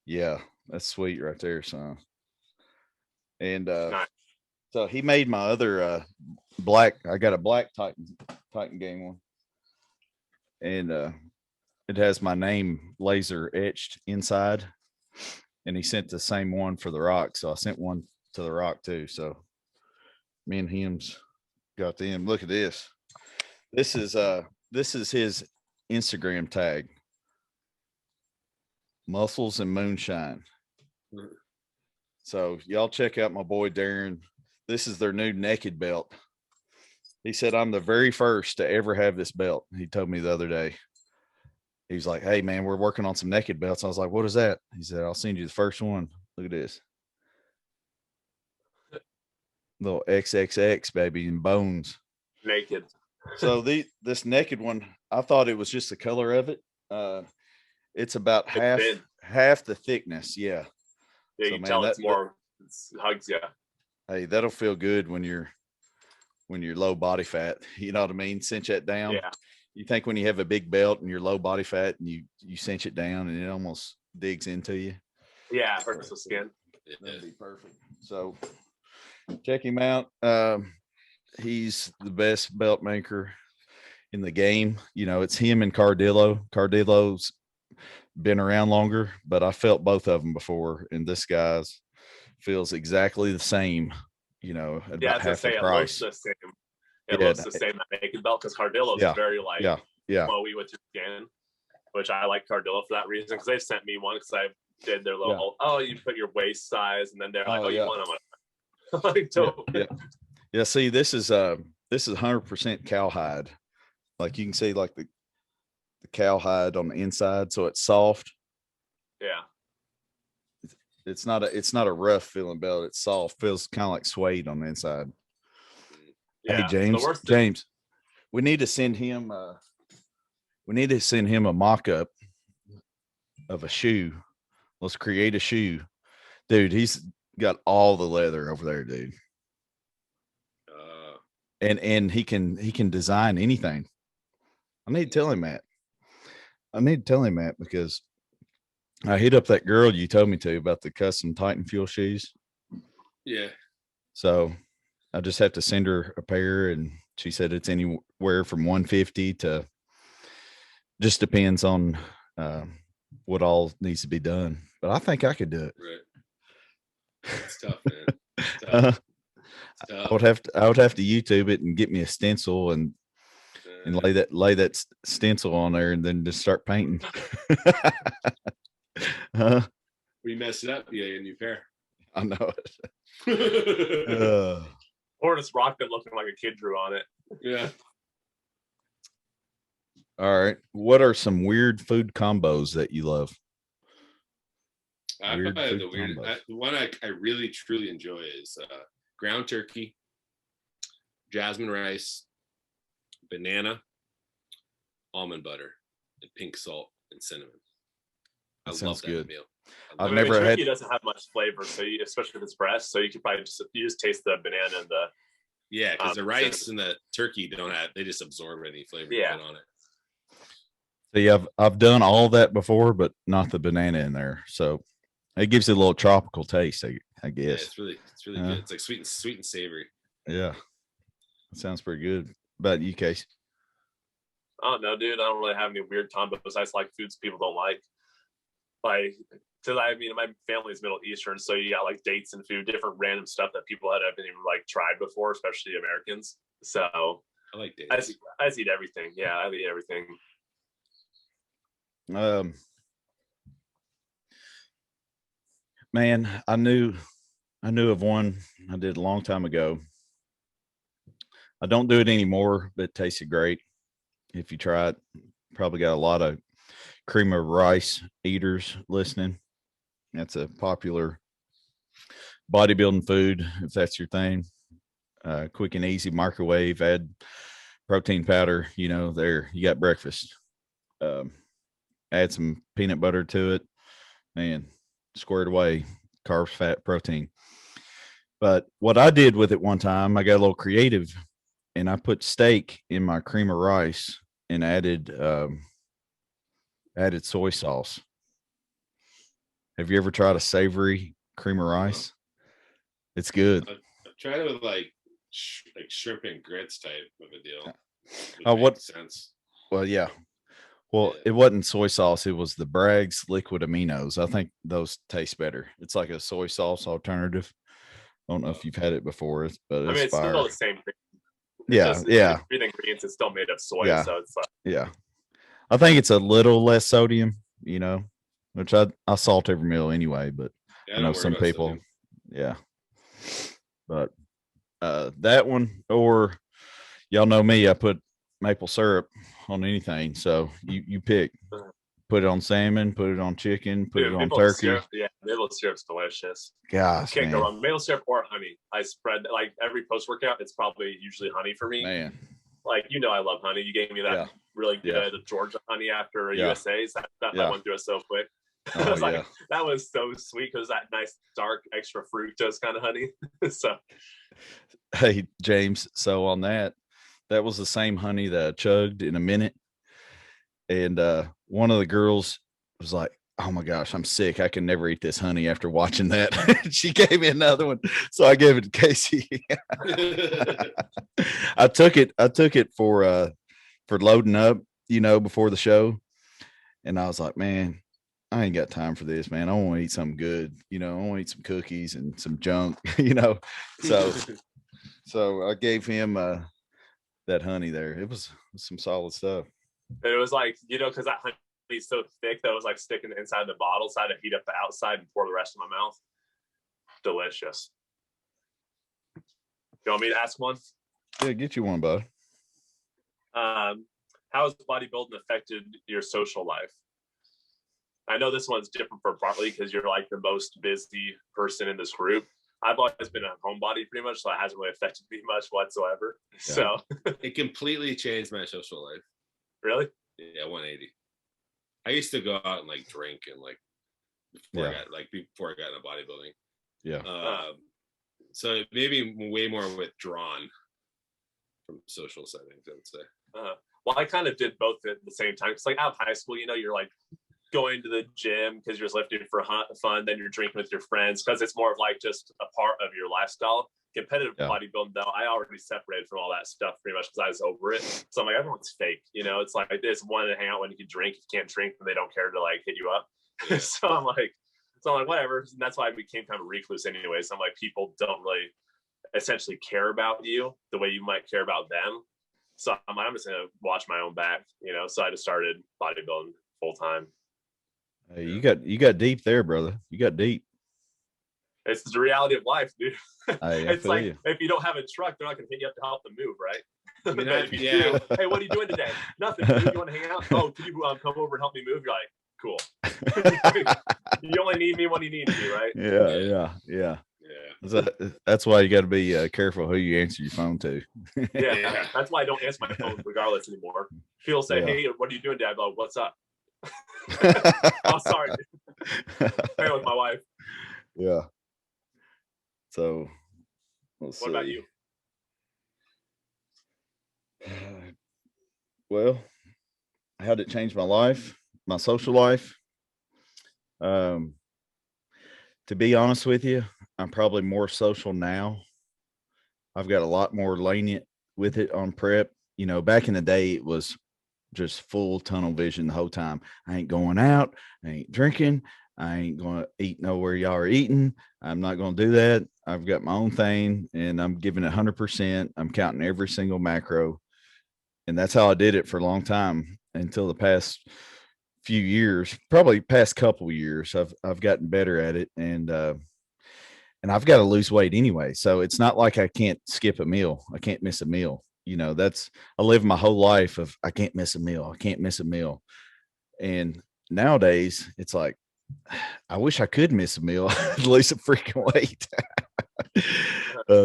Yeah, that's sweet right there, son. And nice. So he made my other black. I got a black Titan Game one, and it has my name laser etched inside. And he sent the same one for the Rock, so I sent one to the Rock too. So me and him's got them. Look at this. This is his Instagram tag. Muscles and Moonshine. So y'all check out my boy Darren. This is their new naked belt. He said, I'm the very first to ever have this belt. He told me the other day. He was like, hey man, we're working on some naked belts. I was like, what is that? He said, I'll send you the first one. Look at this. Little XXX baby in bones. Naked. So this naked one, I thought it was just the color of it. It's about half the thickness. Yeah. Yeah, so, you man, tell it's more hugs. Yeah. Hey, that'll feel good when you're low body fat. You know what I mean? Cinch that down. Yeah. You think when you have a big belt and you're low body fat and you cinch it down and it almost digs into you. Yeah, it hurts the skin. That'd be perfect. So check him out. He's the best belt maker in the game. You know, it's him and Cardillo. Cardillo's been around longer, but I felt both of them before, and this guy's feels exactly the same. You know, about half the price. It looks the same. It looks the same that naked belt, because Cardillo's very like flowy with your skin, which I like Cardillo for that reason, because they sent me one because I did their little you put your waist size, and then they're like, you want them. Like, yeah. See, this is 100% cowhide. Like you can see like the cowhide on the inside, so it's soft. Yeah. It's not a rough feeling belt. It's soft. Feels kind of like suede on the inside. Yeah. Hey James, we need to send him a mock-up of a shoe. Let's create a shoe. Dude, he's got all the leather over there, dude. And he can design anything. I need to tell him that because I hit up that girl you told me to about the custom Titan Fuel shoes. Yeah. So I just have to send her a pair, and she said it's anywhere from 150 to, just depends on what all needs to be done. But I think I could do it. Right. It's tough, man. It's tough. I would have to YouTube it and get me a stencil and lay that stencil on there, and then just start painting. We messed it up. Yeah, a new pair. I know it. Or just rocket looking like a kid drew on it. Yeah. All right. What are some weird food combos that you love? The one I really truly enjoy is ground turkey, jasmine rice, banana, almond butter, and pink salt and cinnamon. I love that meal. I've never had. Turkey doesn't have much flavor, so especially if it's breast, so you could probably just taste the banana and the. Yeah, because the rice and the turkey they just absorb any flavor you put on it. See, I've done all that before, but not the banana in there. So it gives it a little tropical taste, I guess. Yeah, it's really good. It's like sweet and savory. Yeah, that sounds pretty good. About you, Case? Oh no, dude, I don't really have any weird combos. I just like foods people don't like. Like, because my family's Middle Eastern, so you got like dates and food, different random stuff that people that haven't even like tried before, especially Americans. So I like dates. I just eat everything. Yeah, I eat everything. Man, I knew of one I did a long time ago. I don't do it anymore, but it tasted great. If you try it, probably got a lot of cream of rice eaters listening. That's a popular bodybuilding food, if that's your thing. Quick and easy, microwave, add protein powder, there you got breakfast. Add some peanut butter to it, and squared away, carbs, fat, protein. But what I did with it one time, I got a little creative, and I put steak in my cream of rice and added soy sauce. Have you ever tried a savory cream of rice? It's good. I've tried it with like shrimp and grits type of a deal. What sense? Well, yeah. Well, it wasn't soy sauce. It was the Bragg's liquid aminos. I think those taste better. It's like a soy sauce alternative. I don't know if you've had it before, but it's fire. Still the same thing. Yeah. The ingredients is still made of soy, so it's like. Yeah. I think it's a little less sodium, which I salt every meal anyway, but I know some people, sodium. But that one, or y'all know me, I put maple syrup on anything. So you pick, put it on salmon, put it on chicken, put it on turkey. Syrup, maple syrup's delicious. Gosh, can't go wrong. Maple syrup or honey. I spread like every post workout. It's probably usually honey for me. Man, like I love honey. You gave me that really good Georgia honey after USA's. That went through it so quick. I was like, that was so sweet because that nice dark extra fructose kind of honey. So, hey James, so on that was the same honey that I chugged in a minute, and one of the girls was like, "Oh my gosh, I'm sick. I can never eat this honey." After watching that, she gave me another one, so I gave it to Casey. I took it for loading up, before the show, and I was like, man, I ain't got time for this, man. I want to eat something good. I want to eat some cookies and some junk, So I gave him that honey there. It was some solid stuff. And it was like, because that honey is so thick that it was like sticking inside the bottle, so I had to heat up the outside and pour the rest in my mouth. Delicious. You want me to ask one? Yeah, get you one, bud. How has bodybuilding affected your social life? I know this one's different for Bartley because you're like the most busy person in this group. I've always been a homebody pretty much, so it hasn't really affected me much whatsoever. Yeah. So it completely changed my social life. Really? Yeah, 180. I used to go out and like drink and like before I got into bodybuilding. Yeah. So it made me way more withdrawn from social settings, I would say. Well, I kind of did both at the same time. It's like out of high school, you're like going to the gym because you're just lifting for fun, then you're drinking with your friends because it's more of like just a part of your lifestyle. Competitive bodybuilding, though, I already separated from all that stuff pretty much because I was over it. So I'm like, everyone's fake, it's like this one to hang out when you can drink. If you can't drink, then they don't care to like hit you up. so I'm like, whatever. And that's why I became kind of a recluse anyway. So I'm like, people don't really essentially care about you the way you might care about them. So I'm like, I'm just gonna watch my own back, So I just started bodybuilding full time. Hey, you got deep there, brother. You got deep. It's the reality of life, dude. It's like you. if you don't have a truck, they're not going to hit you up to help them move, right? I mean, do, hey, what are you doing today? Nothing. Dude. You want to hang out? Oh, can you come over and help me move? You're like, cool. You only need me when you need me, right? Yeah. That's why you got to be careful who you answer your phone to. Yeah, that's why I don't answer my phone regardless anymore. People say, "Hey, what are you doing, Dad?" Oh, what's up? Oh, sorry. Hey, with my wife. Yeah. So, what about you? Well, how did it change my life, my social life? To be honest with you, I'm probably more social now. I've got a lot more lenient with it on prep. You know, back in the day, it was just full tunnel vision the whole time. I ain't going out. I ain't drinking. I ain't going to eat nowhere y'all are eating. I'm not going to do that. I've got my own thing and I'm giving it 100%. I'm counting every single macro. And that's how I did it for a long time until the past few years, probably past couple of years. I've gotten better at it. And I've got to lose weight anyway. So it's not like I can't skip a meal. I can't miss a meal. You know, I live my whole life of I can't miss a meal. I can't miss a meal. And nowadays it's like, I wish I could miss a meal, lose some freaking weight.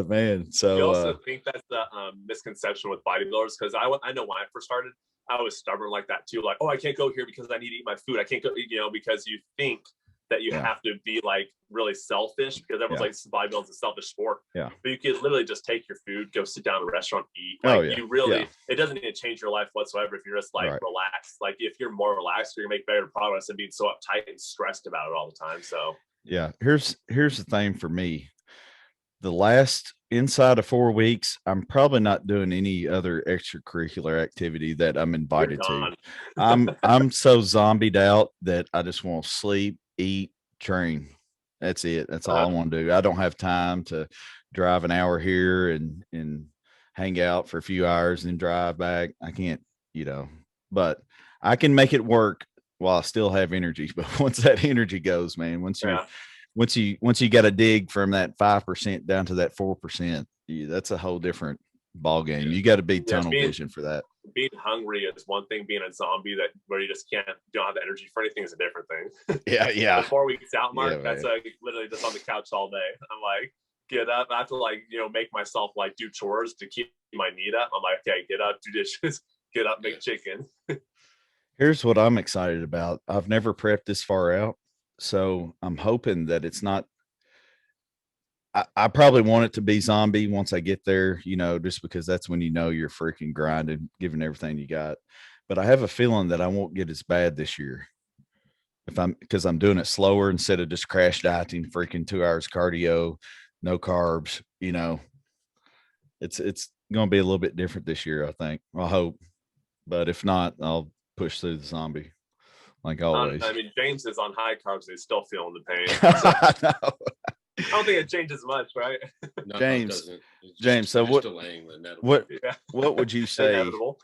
Man, so you also think that's the misconception with bodybuilders, because I know when I first started, I was stubborn like that too. Like, oh, I can't go here because I need to eat my food. I can't go, because you think that you have to be like really selfish, because everyone's like, bodybuilding's a selfish sport. Yeah. But you can literally just take your food, go sit down at a restaurant, eat. Like you really, it doesn't need to change your life whatsoever if you're just like relaxed. Like if you're more relaxed, you're gonna make better progress than being so uptight and stressed about it all the time. So yeah, here's the thing for me. The last inside of 4 weeks, I'm probably not doing any other extracurricular activity that I'm invited to. I'm so zombied out that I just want to sleep, eat, train. That's it. That's all I want to do. I don't have time to drive an hour here and hang out for a few hours and then drive back. I can't, but I can make it work while I still have energy. But once that energy goes, man, once you got to dig from that 5% down to that 4%, that's a whole different ball game. You got to be tunnel vision for that. Being hungry is one thing. Being a zombie where you just don't have the energy for anything is a different thing. Yeah. The 4 weeks out mark, that's like literally just on the couch all day. I'm like, get up. I have to make myself like do chores to keep my need up. I'm like, okay, get up, do dishes, get up, make chicken. Here's what I'm excited about. I've never prepped this far out. So I'm hoping that it's not, I probably want it to be zombie once I get there, just because that's when you're freaking grinding, giving everything you got. But I have a feeling that I won't get as bad this year because I'm doing it slower instead of just crash dieting, freaking 2 hours cardio, no carbs, it's going to be a little bit different this year, I think. I hope. But if not, I'll push through the zombie. Like always. I mean, James is on high carbs. He's still feeling the pain. So I don't think it changes much, right? No, James. So what would you say? Inevitable.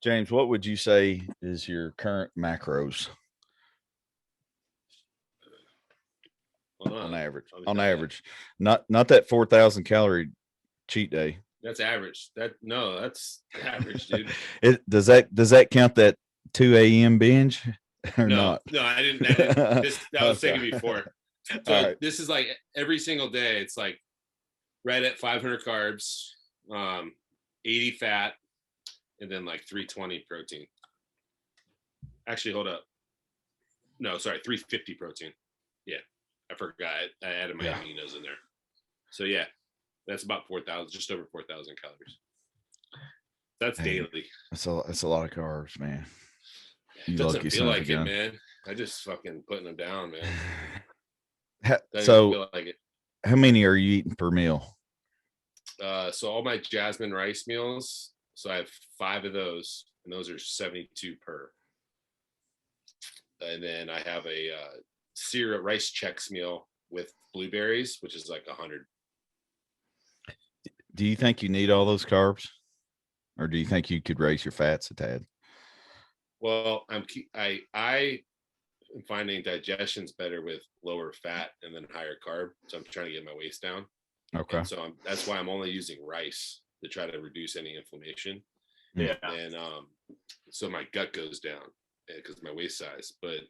James, what would you say is your current macros? On average, not that 4,000 calorie cheat day. That's average. That's average, dude. Does that count that 2 a.m. binge? Not? No, I didn't. That was taken before. So this is like every single day. It's like right at 500 carbs, 80 fat, and then like 320 protein. Actually, hold up. No, sorry, 350 protein. Yeah, I forgot. I added my aminos in there. So yeah, that's about 4,000, just over 4,000 calories. That's daily. That's a lot of carbs, man. It doesn't feel like it, man. I just fucking putting them down, man. So feel like it. How many are you eating per meal? So all my jasmine rice meals, so I have 5 of those, and those are 72 per. And then I have a cereal rice Chex meal with blueberries, which is like 100. Do you think you need all those carbs, or do you think you could raise your fats a tad? Well, I am finding digestion's better with lower fat and then higher carb. So I'm trying to get my waist down. Okay. And so that's why I'm only using rice to try to reduce any inflammation. Yeah. And so my gut goes down because of my waist size. But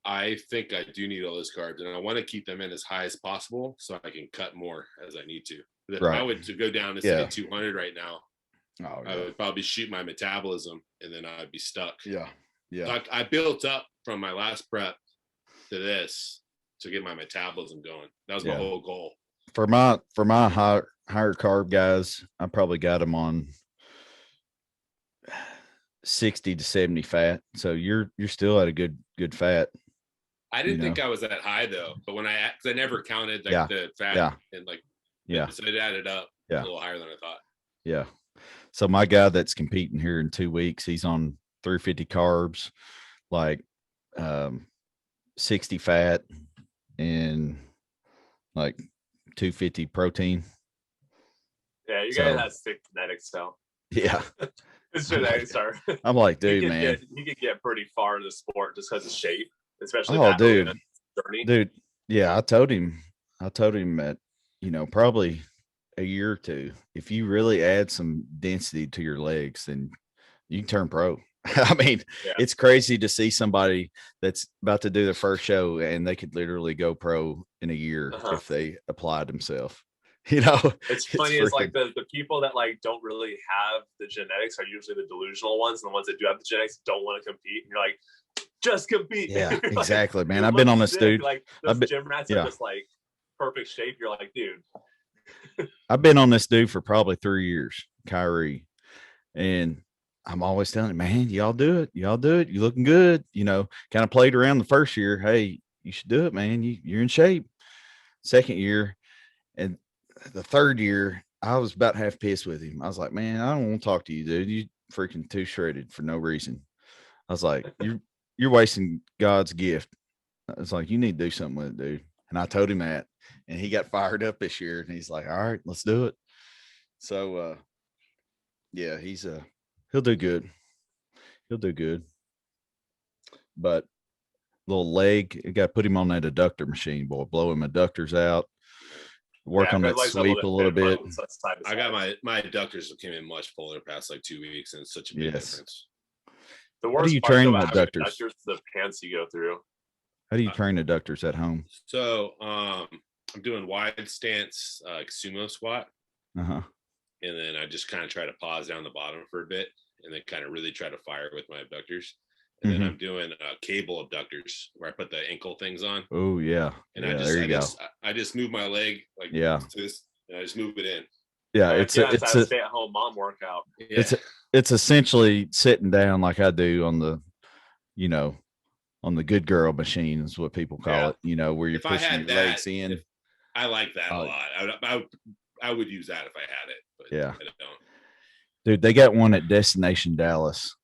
I think I do need all those carbs, and I want to keep them in as high as possible so I can cut more as I need to. But if I would to go down to say 200 right now, I would probably shoot my metabolism, and then I'd be stuck. Yeah. So I built up from my last prep to this to get my metabolism going. That was my whole goal. For my higher carb guys, I probably got them on 60 to 70 fat. So you're still at a good fat. I didn't think I was that high though, but when I never counted like the fat and like so it added up a little higher than I thought. Yeah. So my guy that's competing here in 2 weeks, he's on 350 carbs, like 60 fat, and like 250 protein. Yeah, you guys have sick genetics, so yeah. His genetics are. I'm like, dude, man, he could get pretty far in the sport just because of shape, especially. Dude. Yeah, I told him that, probably a year or two, if you really add some density to your legs, then you can turn pro. I mean, it's crazy to see somebody that's about to do their first show and they could literally go pro in a year if they applied themselves. It's funny. It's like the people that like don't really have the genetics are usually the delusional ones, and the ones that do have the genetics don't want to compete. And you're like, just compete. Yeah, exactly, man. I've been on this dude. Like those gym rats are just like perfect shape. You're like, dude. I've been on this dude for probably 3 years, Kyrie, and I'm always telling him, man, y'all do it. You're looking good. Kind of played around the first year. Hey, you should do it, man. You're in shape. Second year, and the third year, I was about half pissed with him. I was like, man, I don't want to talk to you, dude. You freaking too shredded for no reason. I was like, you're wasting God's gift. I was like, you need to do something with it, dude. And I told him that, and he got fired up this year, and he's like, all right, let's do it. So, he'll do good. But little leg, you got to put him on that adductor machine, boy. Blow him adductors out. Work on that sweep a little bit. I got my adductors came in much fuller the past like 2 weeks, and it's such a big difference. The worst How do you train adductors? adductors? The pants you go through. How do you train adductors at home? So I'm doing wide stance sumo squat. And then I just kind of try to pause down the bottom for a bit, and then kind of really try to fire with my abductors. And then I'm doing cable abductors where I put the ankle things on. Oh yeah. And I just move my leg like this, and I just move it in. Yeah, it's a stay-at-home mom workout. Yeah. It's essentially sitting down like I do on the, on the good girl machine is what people call it. Where you're pushing your legs in. I like that a lot. I would use that if I had it, but I don't. Dude, they got one at Destination Dallas.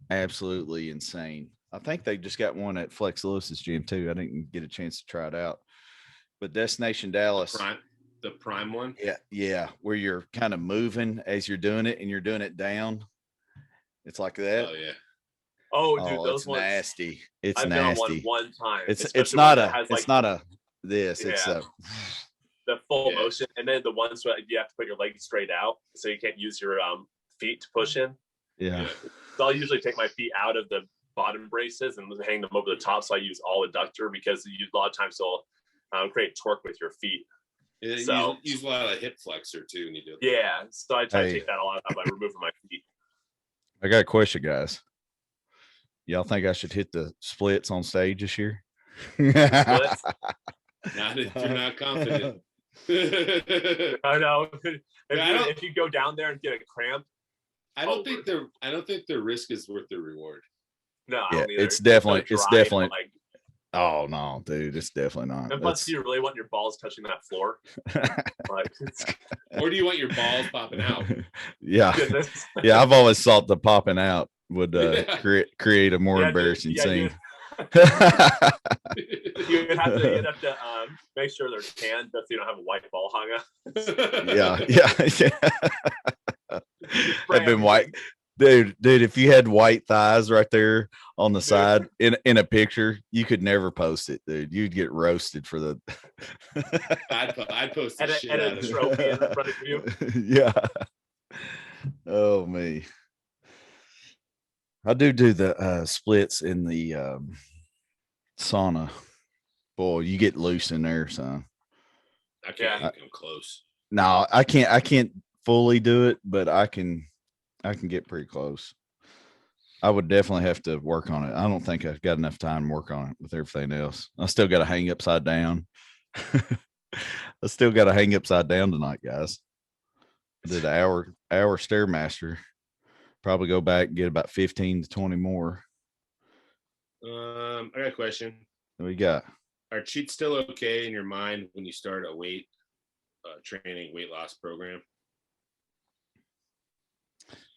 Absolutely insane. I think they just got one at Flex Lewis's gym too. I didn't get a chance to try it out. But Destination Dallas. The prime one? Yeah. Where you're kind of moving as you're doing it, and you're doing it down. It's like that. Oh yeah. Oh, dude, those it's ones nasty. It's I've nasty. Done one time. It's not a this. It's a the full motion, and then the ones where you have to put your legs straight out, so you can't use your feet to push in. Yeah. So I'll usually take my feet out of the bottom braces and hang them over the top. So I use all adductor because a lot of times they'll create torque with your feet. Yeah, so use a lot of hip flexor too when you do it. Yeah. So I try to take that a lot out by removing my feet. I got a question, guys. Y'all think I should hit the splits on stage this year? Splits? Not if you're not confident. I know. If you go down there and get a cramp, I don't think the risk is worth the reward. No, it's definitely like, oh no, dude, it's definitely not. And plus, do you really want your balls touching that floor? Or do you want your balls popping out? Yeah. Yeah, I've always thought the popping out would create a more embarrassing scene. You'd have to make sure they're tanned so you don't have a white ball hung up. Yeah. They've been white. Dude, if you had white thighs right there on the side in a picture, you could never post it, dude. You'd get roasted for the. I'd post the shit and out a of trophy in front of you. Yeah. Oh me. I do the splits in the sauna. Boy, you get loose in there, son. I can't come close. No, I can't fully do it, but I can get pretty close. I would definitely have to work on it. I don't think I've got enough time to work on it with everything else. I still got to hang upside down. I still got to hang upside down tonight, guys. I did an hour Stairmaster. Probably go back and get about 15 to 20 more. I got a question. What we got? Are cheats still okay in your mind when you start a weight loss program?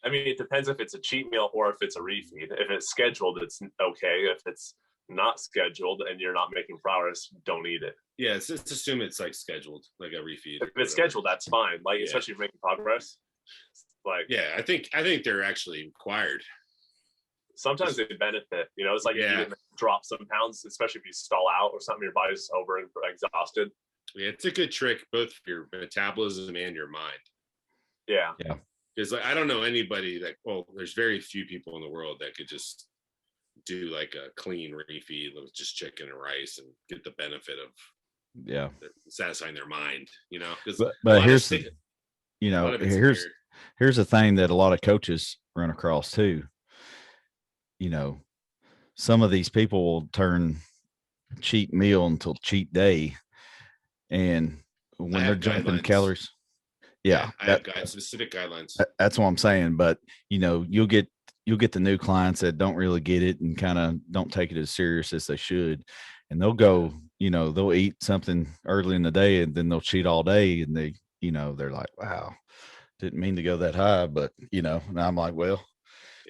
I mean, it depends if it's a cheat meal or if it's a refeed. If it's scheduled, it's okay. If it's not scheduled and you're not making progress, don't eat it. Yeah, let's assume it's like scheduled, like a refeed. If it's scheduled, that's fine. Like, especially if you're making progress. Like, yeah, I think they're actually required. Sometimes they benefit. You know, it's like you drop some pounds, especially if you stall out or something. Your body's over and exhausted. Yeah, it's a good trick both for your metabolism and your mind. Yeah. Because I don't know anybody there's very few people in the world that could just do like a clean refeed with just chicken and rice and get the benefit of satisfying their mind, you know. But here's here's the thing that a lot of coaches run across too. You know, some of these people will turn cheat meal until cheat day, and when they're jumping calories. Yeah, I have specific guidelines. That's what I'm saying. But you'll get the new clients that don't really get it and kind of don't take it as serious as they should, and they'll go, they'll eat something early in the day and then they'll cheat all day, and they're like, wow, didn't mean to go that high, but and I'm like, well,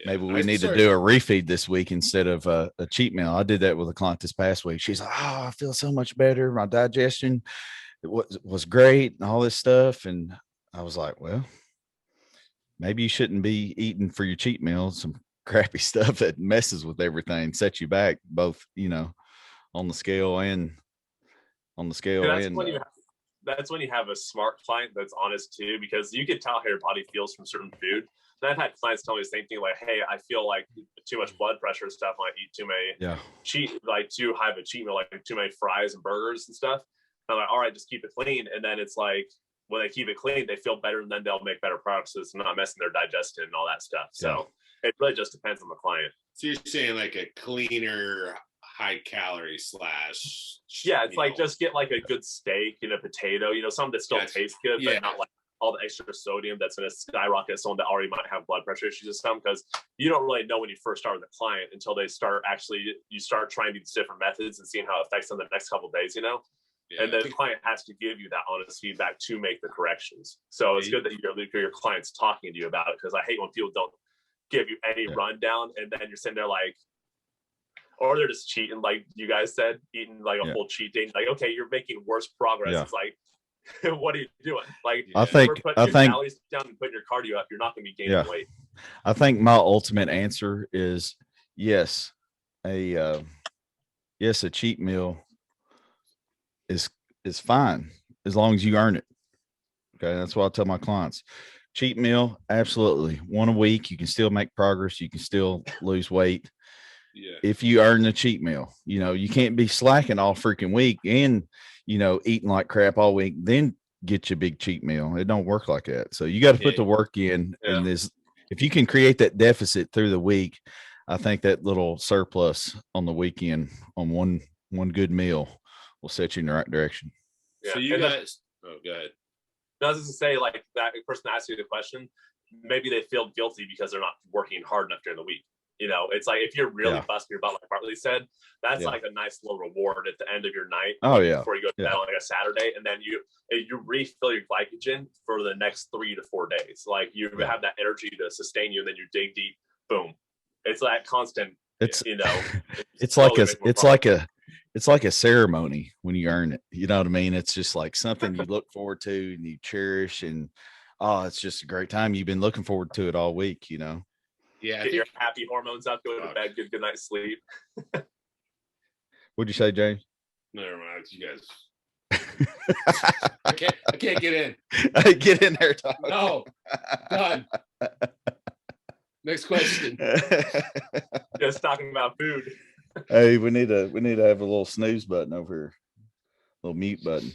maybe we need to do a refeed this week instead of a cheat meal. I did that with a client this past week. She's like, oh, I feel so much better. My digestion was great and all this stuff, and I was like, well, maybe you shouldn't be eating for your cheat meal some crappy stuff that messes with everything, sets you back both, on the scale and on the scale. That's when you have a smart client that's honest too, because you can tell how your body feels from certain food. And I've had clients tell me the same thing, like, hey, I feel like too much blood pressure and stuff. I eat too many too high of a cheat meal, like too many fries and burgers and stuff. And I'm like, all right, just keep it clean. And then it's like, when they keep it clean, they feel better, and then they'll make better products. So it's not messing their digestion and all that stuff. So it really just depends on the client. So you're saying like a cleaner, high calorie / it's like just get like a good steak and a potato, something that still tastes good, but not like all the extra sodium that's going to skyrocket someone that already might have blood pressure issues or something, because you don't really know when you first start with a client until they start you start trying these different methods and seeing how it affects them the next couple of days, Yeah, and the client has to give you that honest feedback to make the corrections. So it's good that your client's talking to you about it, because I hate when people don't give you any rundown and then you're sitting there like, or they're just cheating, like you guys said, eating like a full cheat day. Like, okay, you're making worse progress. Yeah. It's like, what are you doing? Like, I think calories down and putting your cardio up, you're not going to be gaining weight. I think my ultimate answer is yes, a cheat meal is fine as long as you earn it. Okay, that's what I tell my clients. Cheat meal, absolutely. One a week, you can still make progress. You can still lose weight. Yeah. If you earn the cheat meal, you can't be slacking all freaking week and eating like crap all week, then get your big cheat meal. It don't work like that. So you got to put the work in. Yeah. And if you can create that deficit through the week, I think that little surplus on the weekend on one good meal will set you in the right direction. Yeah. So you guys, go ahead. I was just to say, like, that person asking you the question, maybe they feel guilty because they're not working hard enough during the week. It's like, if you're really busting your butt, like Bartley said, that's like a nice little reward at the end of your night. Oh yeah. Before you go to bed on like a Saturday, and then you refill your glycogen for the next 3 to 4 days. Like, you have that energy to sustain you, and then you dig deep. Boom. It's that constant. It's it's like a ceremony when you earn it. You know what I mean? It's just like something you look forward to and you cherish, and it's just a great time. You've been looking forward to it all week. Yeah, get your happy hormones up, go to bed, get a good night's sleep. What'd you say, James? Never mind, you guys. I can't get in. Get in there, Tom. No, done. Next question. Just talking about food. Hey, we need to have a little snooze button over here, a little mute button.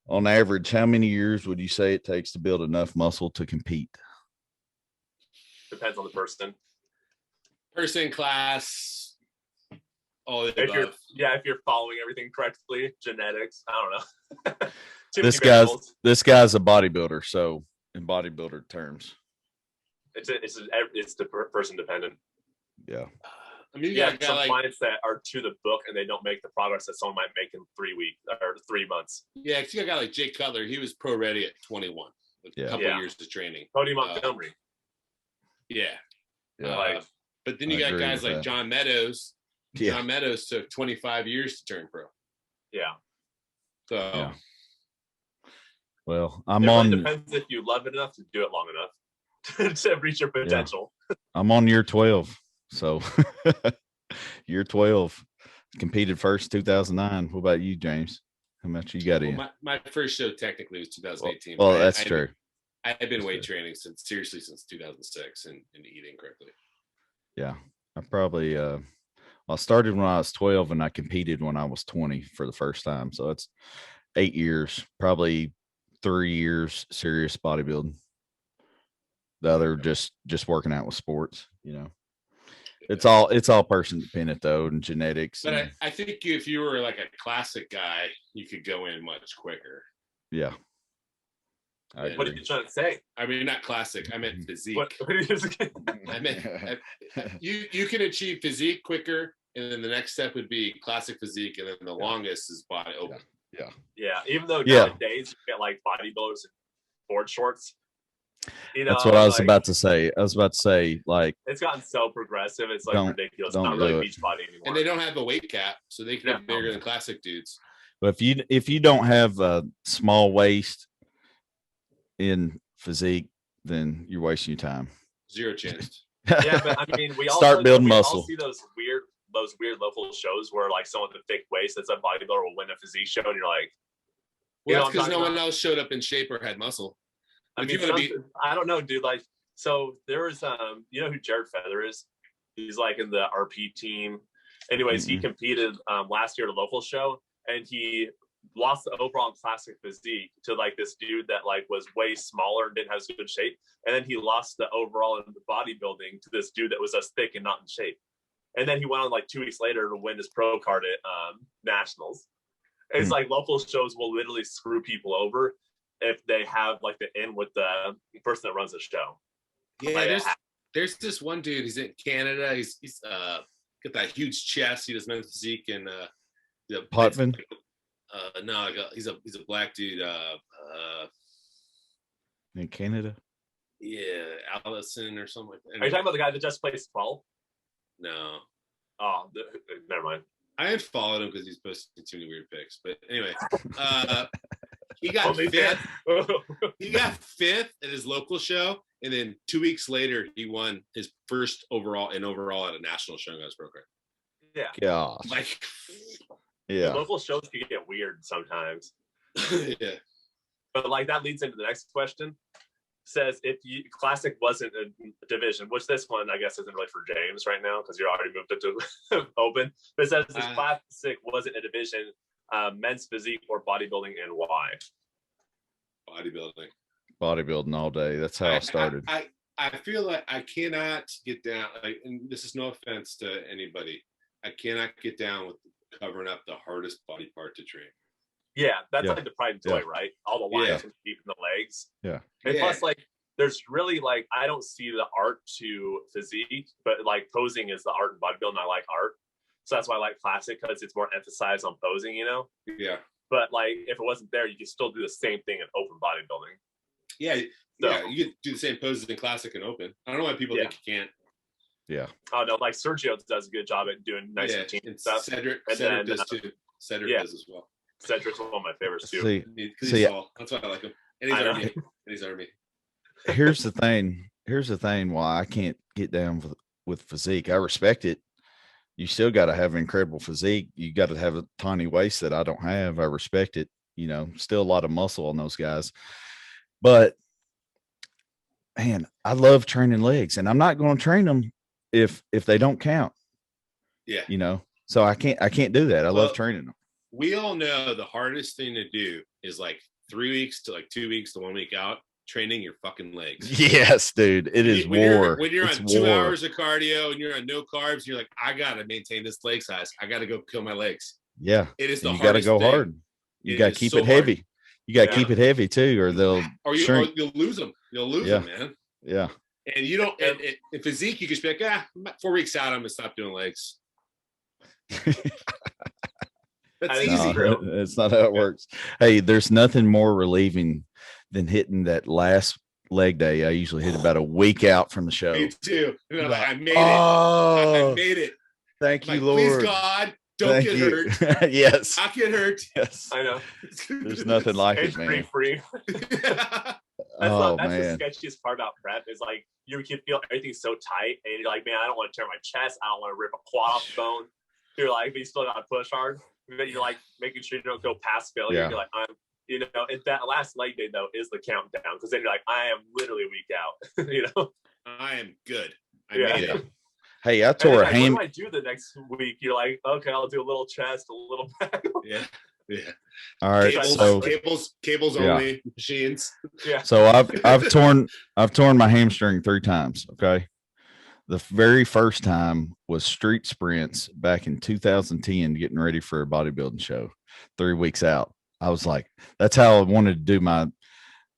On average, how many years would you say it takes to build enough muscle to compete? Depends on the person. Person, class, all of the above. If you're following everything correctly, genetics, I don't know. This guy's a bodybuilder, so in bodybuilder terms, it's the person dependent. Yeah. I mean, you got some clients that are to the book and they don't make the products that someone might make in 3 weeks or 3 months. Yeah, you got a guy like Jake Cutler. He was pro ready at 21 with a couple of years of training. Cody Montgomery. But then you got guys like John Meadows. Yeah. John Meadows took 25 years to turn pro. Yeah. So. Yeah. Well, depends if you love it enough to do it long enough to reach your potential. Yeah. I'm on year 12. So year 12, competed first 2009. What about you, James? How much you got in? My first show technically was 2018. Well, that's true. I had been weight training since 2006 and eating correctly. Yeah. I probably I started when I was 12 and I competed when I was 20 for the first time. So it's 8 years, probably 3 years serious bodybuilding. The other just working out with sports, you know. It's all person dependent though, and genetics. But I think if you were like a classic guy, you could go in much quicker. Yeah. What are you trying to say? I mean, not classic. I meant physique. I meant you can achieve physique quicker, and then the next step would be classic physique, and then the longest is body open. Yeah. Even though nowadays you get like bodybuilders in board shorts. You know, that's what I was about to say. Like, it's gotten so progressive. It's like ridiculous. It's not really beach body anymore. And they don't have a weight cap, so they can be bigger than classic dudes. But if you don't have a small waist in physique, then you're wasting your time. Zero chance. Yeah, but I mean, we all start building muscle. We all see those weird local shows where like someone with a thick waist that's a bodybuilder will win a physique show, and you're like, well, that's because no one else showed up in shape or had muscle. I mean, I don't know, dude. Like, so there was, you know who Jared Feather is? He's like in the RP team. Anyways, he competed last year at a local show, and he lost the overall classic physique to like this dude that like was way smaller and didn't have good shape. And then he lost the overall in the bodybuilding to this dude that was as thick and not in shape. And then he went on like 2 weeks later to win his pro card at nationals. It's like local shows will literally screw people over if they have like the in with the person that runs the show. Yeah, there's this one dude. He's in Canada. He's got that huge chest. He does men's physique and Potvin. No, he's a black dude. In Canada. Yeah, Allison or something like that. Are you talking about the guy that just plays 12? No. Oh, never mind. I had followed him because he's posting too many weird pics. But anyway, he got fifth. He got fifth at his local show, and then 2 weeks later, he won his first overall at a national show. Guys, pro card. Yeah. Gosh. Like, yeah. The local shows can get weird sometimes. Yeah. But like that leads into the next question. Says if classic wasn't a division, which this one I guess isn't really for James right now because you're already moved it to open. But it says this classic wasn't a division, men's physique or bodybuilding, and why? Bodybuilding all day. That's how I started. I feel like I cannot get down. Like, and this is no offense to anybody. I cannot get down with covering up the hardest body part to train. Yeah, that's like the pride and joy, right? All the lines and deep in the legs. Yeah. And plus, like, there's really, like, I don't see the art to physique, but, like, posing is the art in bodybuilding. I like art. So that's why I like classic, because it's more emphasized on posing, you know? Yeah. But, like, if it wasn't there, you could still do the same thing in open bodybuilding. Yeah. So, yeah, you could do the same poses in classic and open. I don't know why people think you can't. Yeah. Oh, no, like, Sergio does a good job at doing nice routine and stuff. Cedric does too. Cedric does as well. Cedric's one of my favorites too. He's tall. That's why I like him. he's Army. Here's the thing. Why I can't get down with physique. I respect it. You still got to have an incredible physique. You got to have a tiny waist that I don't have. I respect it. You know, still a lot of muscle on those guys. But man, I love training legs, and I'm not going to train them if they don't count. Yeah. You know, so I can't do that. I love training them. We all know the hardest thing to do is like 3 weeks to like 2 weeks to 1 week out training your fucking legs. Yes, dude. It is war. When you're on 2 hours of cardio and you're on no carbs, you're like, I got to maintain this leg size. I got to go kill my legs. Yeah. It is the hardest. You got to go hard. You got to keep it heavy. Hard. You got to keep it heavy too, or you'll lose them. You'll lose them, man. Yeah. And you don't, in physique, you can just be like, 4 weeks out, I'm going to stop doing legs. That's easy. It's not how it works. Hey, there's nothing more relieving than hitting that last leg day. I usually hit about a week out from the show. Me too. I made it. I made it. Thank you, Lord. Please, God, don't get hurt. Yes. Not get hurt. Yes. I know. There's nothing like it, man. Free. That's the sketchiest part about prep is like you can feel everything so tight, and you're like, man, I don't want to tear my chest. I don't want to rip a quad off the bone. You're like, but you still got to push hard. But you're like making sure you don't go past failure. Yeah. You're like, and that last leg day though is the countdown, because then you're like, I am literally a week out. I am good. I made it. Hey, I tore a ham. What do I do the next week? You're like, okay, I'll do a little chest, a little back. Yeah. All right. Cables only machines. Yeah. So I've torn my hamstring 3 times. Okay. The very first time was street sprints back in 2010, getting ready for a bodybuilding show, 3 weeks out. I was like, that's how I wanted to do my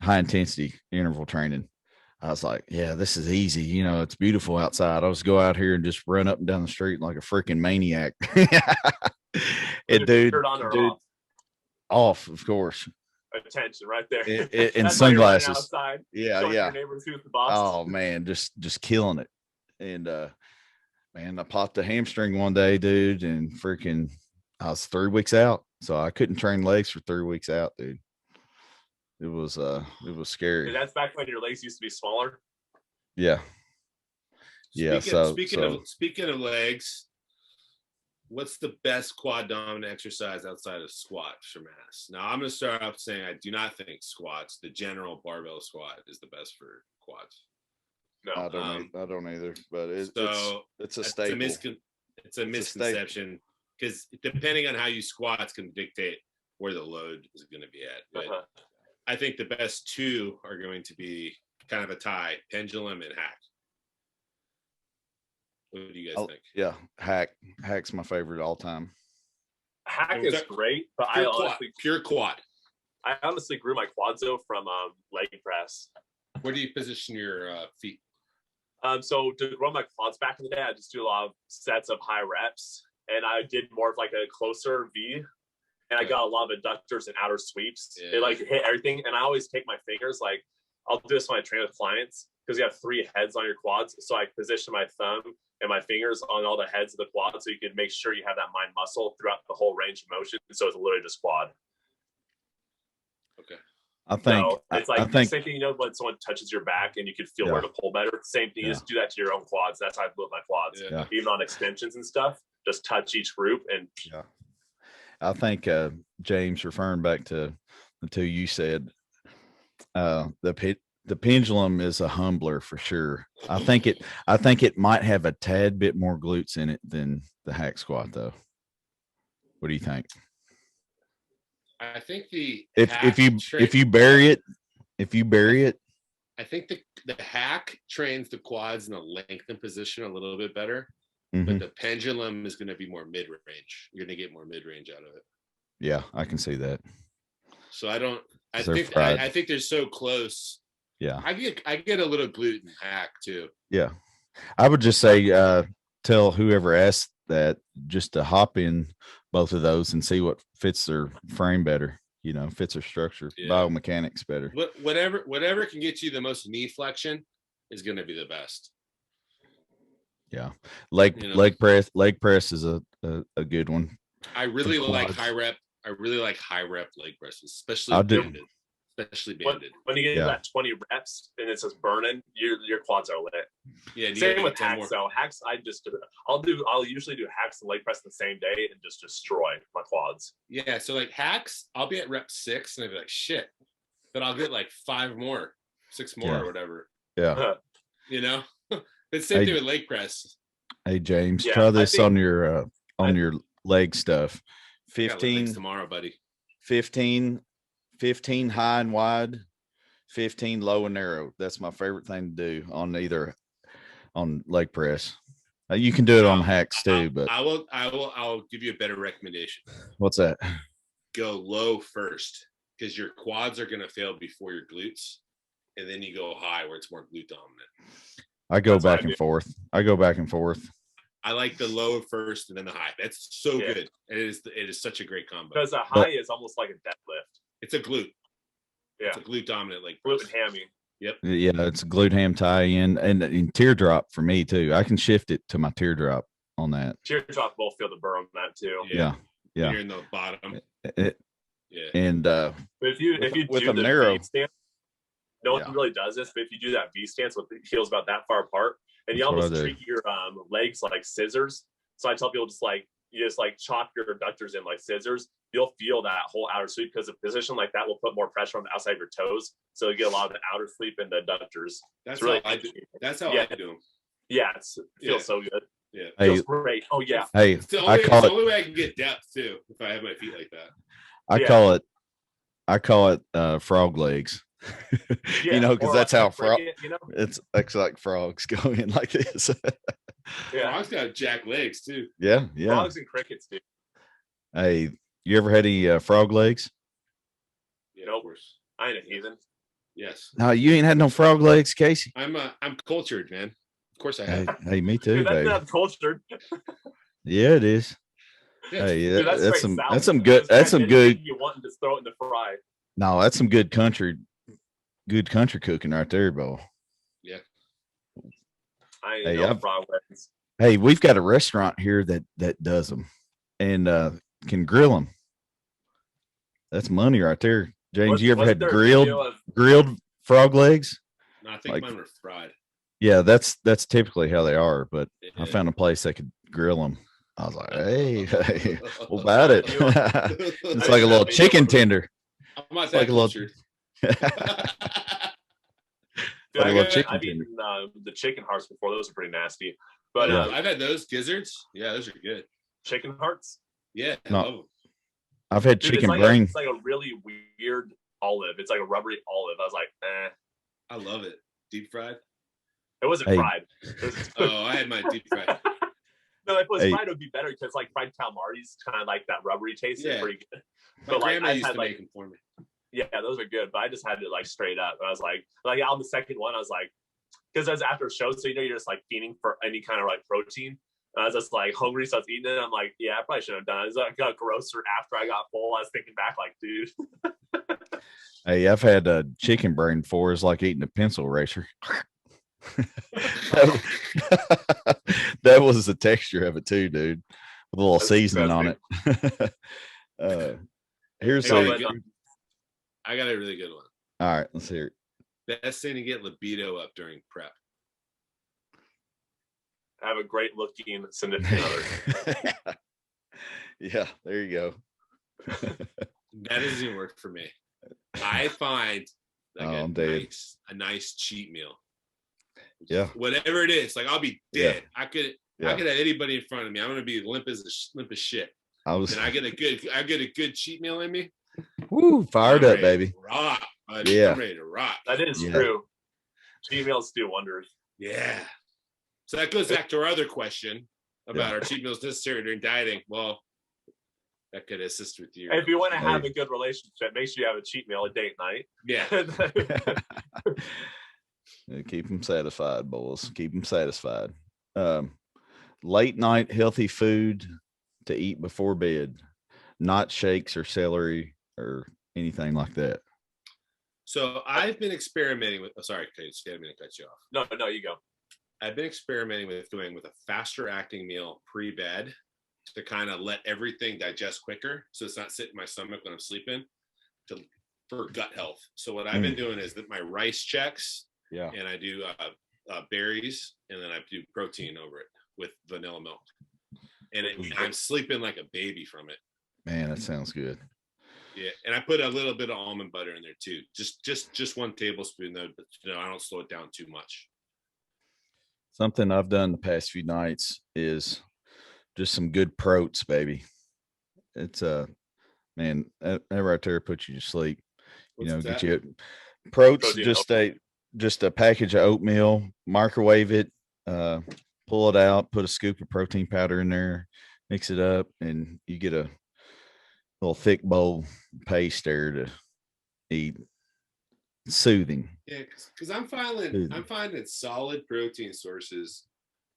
high intensity interval training. I was like, yeah, this is easy. You know, it's beautiful outside. I'll just go out here and just run up and down the street like a freaking maniac. And dude, off, of course. Attention right there. In sunglasses. Outside, yeah. Oh man, just killing it. And man, I popped a hamstring one day, dude, and freaking I was 3 weeks out. So I couldn't train legs for 3 weeks out, dude. It was scary. And that's back when your legs used to be smaller. Yeah. Speaking of legs, what's the best quad dominant exercise outside of squats for mass? Now I'm going to start off saying I do not think squats, the general barbell squat, is the best for quads. No, I don't either. But it's a staple. It's a misconception, because depending on how you squat, it's going to dictate where the load is going to be at. But I think the best two are going to be kind of a tie: pendulum and hack. What do you guys think? Yeah, hack's my favorite all time. Hack is great, but pure quad. I honestly grew my quads though from leg press. Where do you position your feet? So to run my quads back in the day, I just do a lot of sets of high reps, and I did more of like a closer V, and I got a lot of adductors and outer sweeps. It like hit everything, and I always take my fingers, like I'll do this when I train with clients, because you have 3 heads on your quads, so I position my thumb and my fingers on all the heads of the quad, so you can make sure you have that mind muscle throughout the whole range of motion. So it's literally just quad. Okay. I think it's like the same thing, when someone touches your back and you can feel where to pull better. Same thing, you just do that to your own quads. That's how I built my quads. Yeah. Even on extensions and stuff, just touch each group and I think James, referring back to the 2 you said, the pendulum is a humbler for sure. I think it might have a tad bit more glutes in it than the hack squat though. What do you think? I think if you bury it, I think the hack trains the quads in a lengthened position a little bit better, but the pendulum is going to be more mid-range. You're going to get more mid-range out of it. Yeah, I can see that. So I think they're so close. Yeah, I get a little glute in hack too. Yeah, I would just say tell whoever asked that just to hop in both of those and see what fits their frame better, fits their structure, biomechanics better. Whatever can get you the most knee flexion is going to be the best. Yeah. Leg press is a good one. I really like high rep leg presses, especially especially banded. When you get that 20 reps and it's just burning, your quads are lit. Yeah. Same with hacks though. Hacks, I'll usually do hacks and leg press the same day and just destroy my quads. Yeah. So like hacks, I'll be at rep 6 and I'll be like, shit, but I'll get like 5 more, 6 more or whatever. Yeah. You know, but same thing with leg press. Hey James, try this on your leg stuff. 15 tomorrow, buddy. 15 high and wide, 15 low and narrow. That's my favorite thing to do on leg press. You can do it on hacks too, but I'll give you a better recommendation. What's that? Go low first, because your quads are going to fail before your glutes, and then you go high where it's more glute dominant. I go back and forth. I like the low first and then the high. That's so good. It is such a great combo. Because the high is almost like a deadlift. It's a glute. Yeah. It's a glute dominant, like glute and hammy. Yep. Yeah, it's a glute ham tie in and teardrop for me too. I can shift it to my teardrop on that. Teardrop will feel the burn on that too. Yeah. You're in the bottom. And but if you with do a the narrow V stance, no one really does this, but if you do that V stance with the heels about that far apart, and you almost treat your legs like scissors. So I tell people you just chop your adductors in like scissors. You'll feel that whole outer sweep, because a position like that will put more pressure on the outside of your toes. So you get a lot of the outer sweep and the adductors. That's really how I do. That's how I do them. Yeah, it feels so good. Yeah, feels great. Oh yeah. Hey, it's the only way I can get depth too, if I have my feet like that. I call it frog legs. Because that's how it's like frogs go in like this. Frogs got jack legs too. Yeah. Frogs and crickets do. Hey, you ever had any frog legs? Yeah, of course. I ain't a heathen. Yes. No, you ain't had no frog legs, Casey. I'm cultured, man. Of course I have. Hey, me too, Dude, that's baby. not cultured. Yeah, it is. Yes. Hey, Dude, that's some good. You want to just throw it in the fry. No, that's some good country cooking right there, Bo. Yeah. Hey, we've got a restaurant here that does them and can grill them. That's money right there. James, you ever had grilled frog legs? No, I think mine were fried. Yeah, that's typically how they are, but I found a place that could grill them. I was like, hey, what about it? It's like a little chicken tender. I'm not that cultured. I've eaten the chicken hearts before. Those are pretty nasty. But I've had those gizzards. Yeah, those are good. Chicken hearts? Yeah. No, I've had chicken brain. It's like a really weird olive. It's like a rubbery olive. I was like, I love it. Deep fried? It wasn't fried. I had my deep fried. No, if it was fried, it would be better, because like fried calamari's kind of like that rubbery taste. It's pretty good. My grandma used to make them for me. Yeah, those are good, but I just had it like straight up. I was like on the second one, I was like, because I was after a show, so you're just like feeding for any kind of like protein. And I was just like hungry, so I was eating it. I'm like, yeah, I probably shouldn't have done it. I got grosser after I got full. I was thinking back, like, dude. Hey, I've had a chicken brain before. It's like eating a pencil eraser. That was the texture of it too, dude. With a little seasoning on it. I got a really good one. All right, let's hear it. Best thing to get libido up during prep. Have a great looking significant other. Yeah, there you go. That doesn't work for me. I find a nice cheat meal. Yeah. Whatever it is, like I'll be dead. Yeah. I could have anybody in front of me. I'm gonna be limp as shit. And I get a good cheat meal in me. Woo, fired up, baby. Rock, buddy. Yeah. I'm ready to rock. That is true. Cheat meals do wonders. Yeah. So that goes back to our other question about our cheat meals necessary during dieting. Well, that could assist with you. If you want to have a good relationship, make sure you have a cheat meal at date night. Yeah. Keep them satisfied, boys. Keep them satisfied. Late night healthy food to eat before bed, not shakes or celery or anything like that. So I've been experimenting with. Sorry, I'm going to cut you off. No, you go. I've been experimenting with going with a faster acting meal pre-bed to kind of let everything digest quicker, so it's not sitting in my stomach when I'm sleeping. To for gut health. So what I've been doing is that my rice checks, and I do berries, and then I do protein over it with vanilla milk, and I'm sleeping like a baby from it. Man, that sounds good. Yeah, and I put a little bit of almond butter in there too, just 1 tablespoon though, but I don't slow it down too much. Something I've done the past few nights is just some good protes, baby. It's man, that right there puts you to sleep. Get you protes, just a package of oatmeal, microwave it, pull it out, put a scoop of protein powder in there, mix it up, and you get a little thick bowl paste there to eat. Soothing. Yeah, because I'm finding solid protein sources.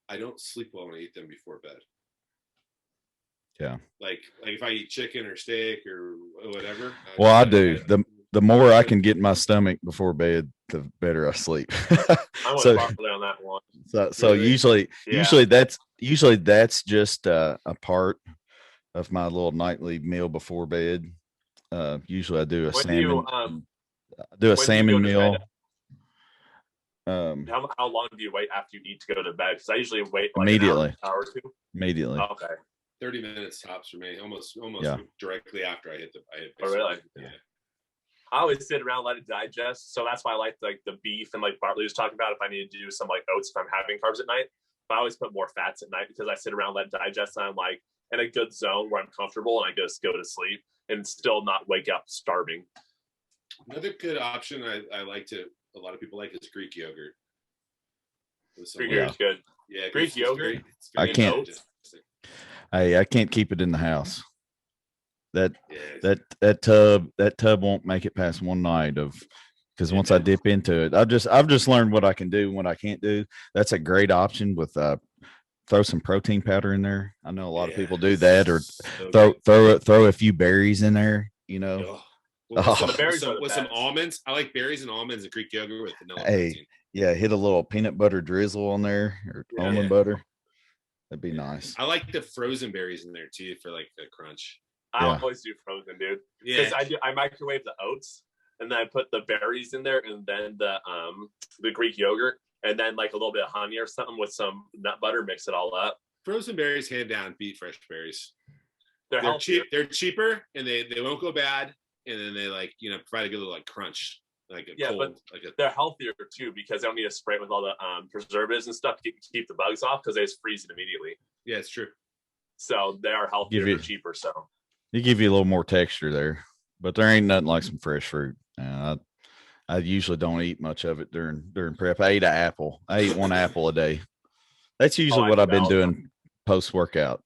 I don't sleep well when I eat them before bed. Yeah. Like if I eat chicken or steak or whatever. Well, I do. The more I can get in my stomach before bed, the better I sleep. I'm properly on that one. So really? usually that's just a part of my little nightly meal before bed. Usually I do a salmon. Do a salmon meal. How long do you wait after you eat to go to bed? Because I usually wait like immediately. An hour or two. Immediately. Oh, okay. 30 minutes tops for me. Almost directly after I hit oh, really? Yeah. I always sit around, let it digest. So that's why I like the beef and like Bartley was talking about. If I need to do some like oats, if I'm having carbs at night, but I always put more fats at night because I sit around, let it digest, and I'm like in a good zone where I'm comfortable and I just go to sleep and still not wake up starving. Another good option a lot of people like is Greek yogurt. Greek yogurt's good. Yeah, Greek yogurt. I can't keep it in the house. That tub won't make it past one night because once I dip into it, I've just learned what I can do and what I can't do. That's a great option with throw some protein powder in there. I know a lot of people do that, or throw a few berries in there. With some almonds. I like berries and almonds and Greek yogurt with vanilla protein. Yeah, hit a little peanut butter drizzle on there or almond butter. That'd be nice. I like the frozen berries in there too for like the crunch. I always do frozen, dude. Yeah, because I microwave the oats and then I put the berries in there and then the Greek yogurt and then like a little bit of honey or something with some nut butter. Mix it all up. Frozen berries, hand down, beat fresh berries. They're cheap. They're cheaper and they won't go bad. And then they provide a good little crunch, they're healthier too because they don't need to spray it with all the preservatives and stuff to keep the bugs off because they just freeze it immediately. Yeah, it's true. So they are healthier and cheaper. So they give you a little more texture there, but there ain't nothing like some fresh fruit. I usually don't eat much of it during prep. I ate 1 apple a day. That's usually what I've been doing post workout.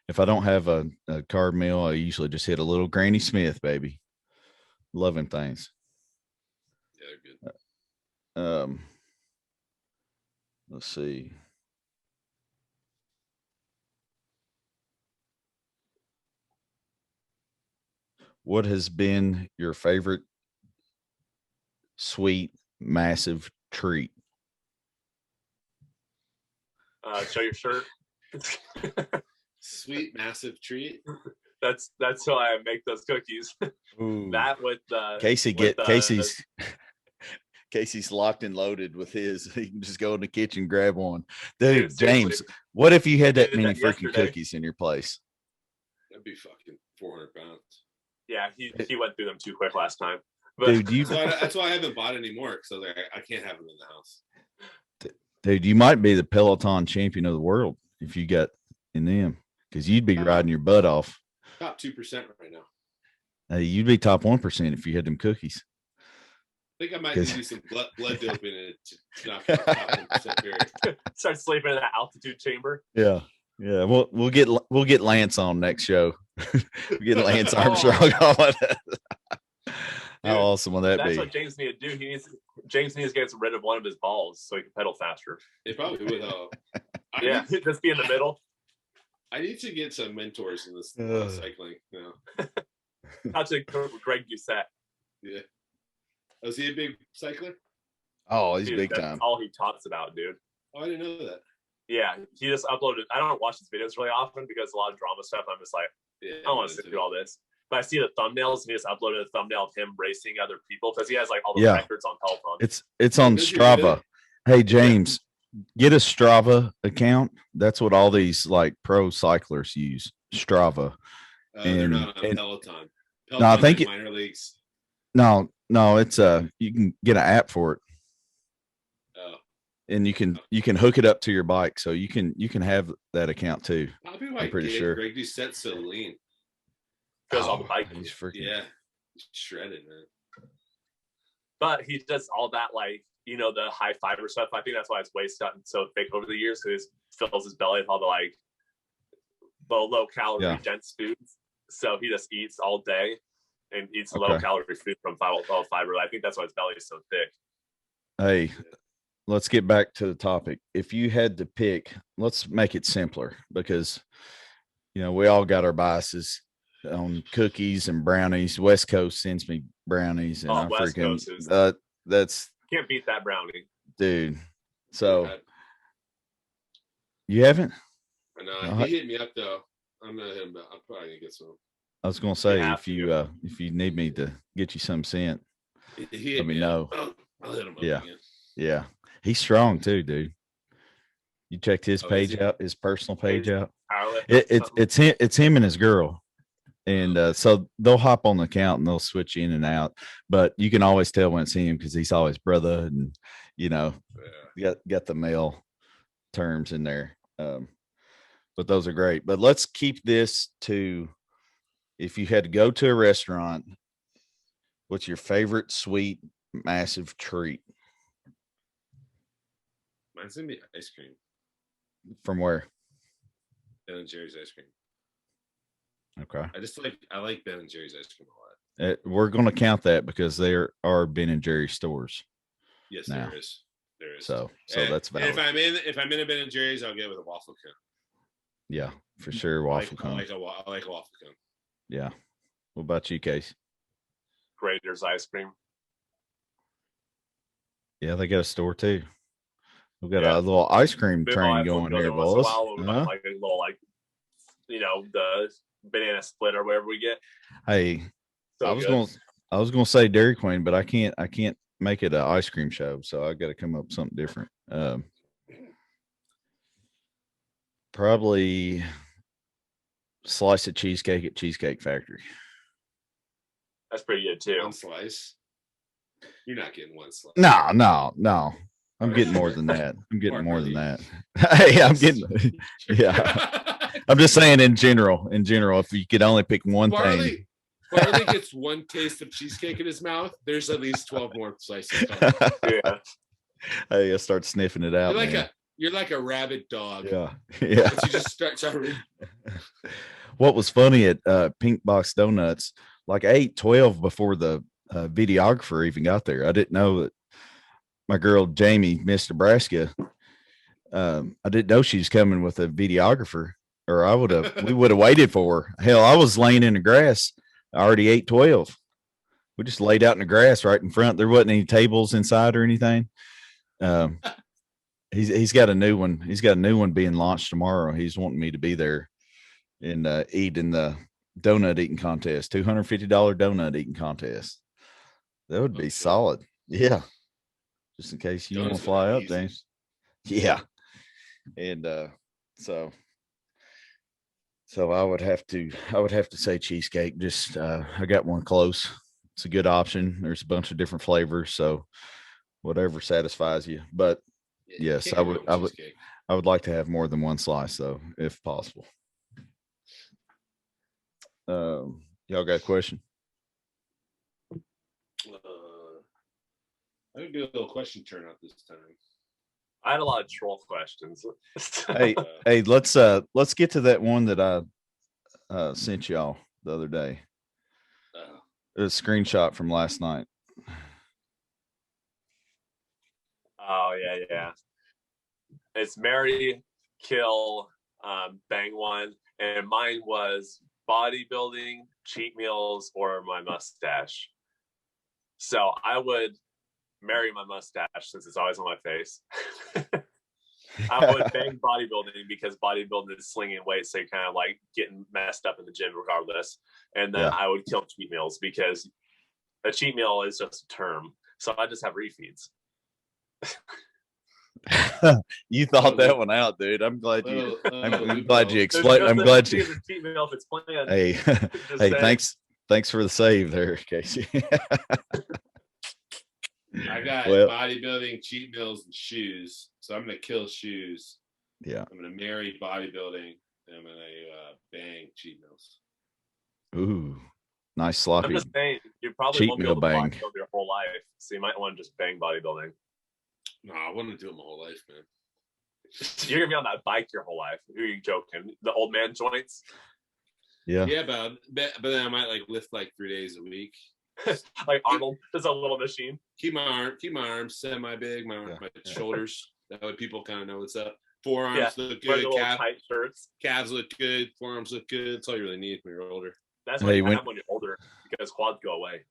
If I don't have a carb meal, I usually just hit a little Granny Smith, baby. Loving things. Yeah, they're good. Let's see. What has been your favorite sweet, massive treat? Show your shirt. Sweet, massive treat. That's how I make those cookies. Ooh. That with Casey's locked and loaded with his. He can just go in the kitchen, grab one. Dude, James, what if you had that many freaking cookies in your place? That'd be fucking 400 pounds. Yeah, he went through them too quick last time. But, dude, that's why I haven't bought any more because I was like, I can't have them in the house. Dude, you might be the Peloton champion of the world if you got in them because you'd be riding your butt off. Top 2% right now. Hey, you'd be top 1% if you had them cookies. I think I might do some blood doping in it to knock out top 1% period. Start sleeping in that altitude chamber. Yeah. We'll get Lance on next show. We'll get Lance Armstrong on. How awesome will that be? That's what James needs to do. James needs to get rid of one of his balls so he can pedal faster. It probably would. Just be in the middle. I need to get some mentors in this cycling. That's a Greg Doucette. Yeah. Was he a big cycler? Oh, he's big time. That's all he talks about, dude. Oh, I didn't know that. Yeah, he just uploaded. I don't watch his videos really often because a lot of drama stuff. I'm just like, I don't want to sit through all this. but I see the thumbnails, and he just uploaded a thumbnail of him racing other people because he has like all the records on Peloton. It's on Strava. Hey James, get a Strava account. That's what all these like pro cyclers use. Strava. They're not on Peloton. No, I think minor leagues. No, it's you can get an app for it. Oh. And you can hook it up to your bike, so you can have that account too. I'm pretty sure. Greg Doucette's so lean. Because all the bike. He's freaking he's shredded, man. But he does all that, like, you know, the high fiber stuff. I think that's why his waist's gotten so thick over the years, because he fills his belly with all the like low calorie dense foods. So he just eats all day and eats low calorie food from all fiber. I think that's why his belly is so thick. Hey, let's get back to the topic. If you had to pick, let's make it simpler, because you know we all got our biases on cookies and brownies. West Coast sends me brownies, and I freaking that's can't beat that brownie, dude. So you haven't? I know. He hit me up though. I'm gonna hit him up. I'm probably gonna get some. I was gonna say if you need me to get you some sent, let me know. I'll hit him up. Yeah. He's strong too, dude. You checked his page out, his personal page out. It's him and his girl. And so they'll hop on the account and they'll switch in and out, but you can always tell when it's him because he's always brother, and you know, got the male terms in there. But those are great. But let's keep this to, if you had to go to a restaurant, what's your favorite sweet, massive treat? Mine's gonna be ice cream. From where? Ben & Jerry's ice cream. Okay. I like Ben & Jerry's ice cream a lot. We're going to count that because there are Ben & Jerry's stores. Yes, now. There is. So that's valid. And if I'm in a Ben & Jerry's, I'll get it with a waffle cone. Yeah, for sure. Waffle cone. I like a waffle cone. Yeah. What about you, Case? Grader's ice cream. Yeah, they got a store too. We've got a little ice cream train going here, boys. Like a little, like, you know, the banana split or whatever we get. Hey, I was gonna say Dairy Queen, but I can't make it an ice cream show, so I got to come up with something different. Probably slice of cheesecake at Cheesecake Factory. That's pretty good too. One slice. You're not getting one slice. No. I'm getting more than that. Hey, I'm getting. Yeah. I'm just saying in general, if you could only pick one thing. Bartley gets one taste of cheesecake in his mouth, there's at least 12 more slices. Yeah. Hey, I start sniffing it out. You're like a rabid dog. Yeah. But you just start. What was funny at Pink Box Donuts, like I ate 12 before the videographer even got there. I didn't know that my girl Jamie, Miss Nebraska, I didn't know she was coming with a videographer, or we would have waited for her. Hell, I was laying in the grass. I already ate 12. We just laid out in the grass right in front. There wasn't any tables inside or anything. He's got a new one. He's got a new one being launched tomorrow. He's wanting me to be there and eat in the donut eating contest, $250 donut eating contest. That would be solid. Yeah. Just in case you want to fly up, James. Yeah. And so I would have to say cheesecake. Just I got one close. It's a good option. There's a bunch of different flavors, so whatever satisfies you. But yes, I would like to have more than one slice though, if possible. Y'all got a question? I would do a little question turn out this time. I had a lot of troll questions. hey, let's get to that one that I sent y'all the other day. It was a screenshot from last night. Oh yeah. It's Mary Kill Bang One, and mine was bodybuilding, cheat meals, or my mustache. So I would marry my mustache since it's always on my face. I would bang bodybuilding because bodybuilding is slinging weight, so you're kind of like getting messed up in the gym regardless. And then I would kill cheat meals because a cheat meal is just a term. So I just have refeeds. You thought that one out, dude. I'm glad you. I'm glad you explained. I'm glad you. Cheat meal if it's planned. Hey, thanks for the save there, Casey. I got bodybuilding, cheat meals, and shoes. So I'm gonna kill shoes. Yeah. I'm gonna marry bodybuilding, and I'm gonna bang cheat meals. Ooh, nice sloppy. I'm just saying, you probably won't be able to bodybuild your whole life, so you might want to just bang bodybuilding. No, I want to do it my whole life, man. You're gonna be on that bike your whole life. Who are you joking? The old man joints? Yeah. Yeah, but then I might like lift like 3 days a week. Like Arnold, just a little machine. Keep my arms semi big, my shoulders. That way people kind of know what's up. Forearms look good. Tight shirts. Calves look good. Forearms look good. That's all you really need when you're older. That's what you have when you're older because quads go away.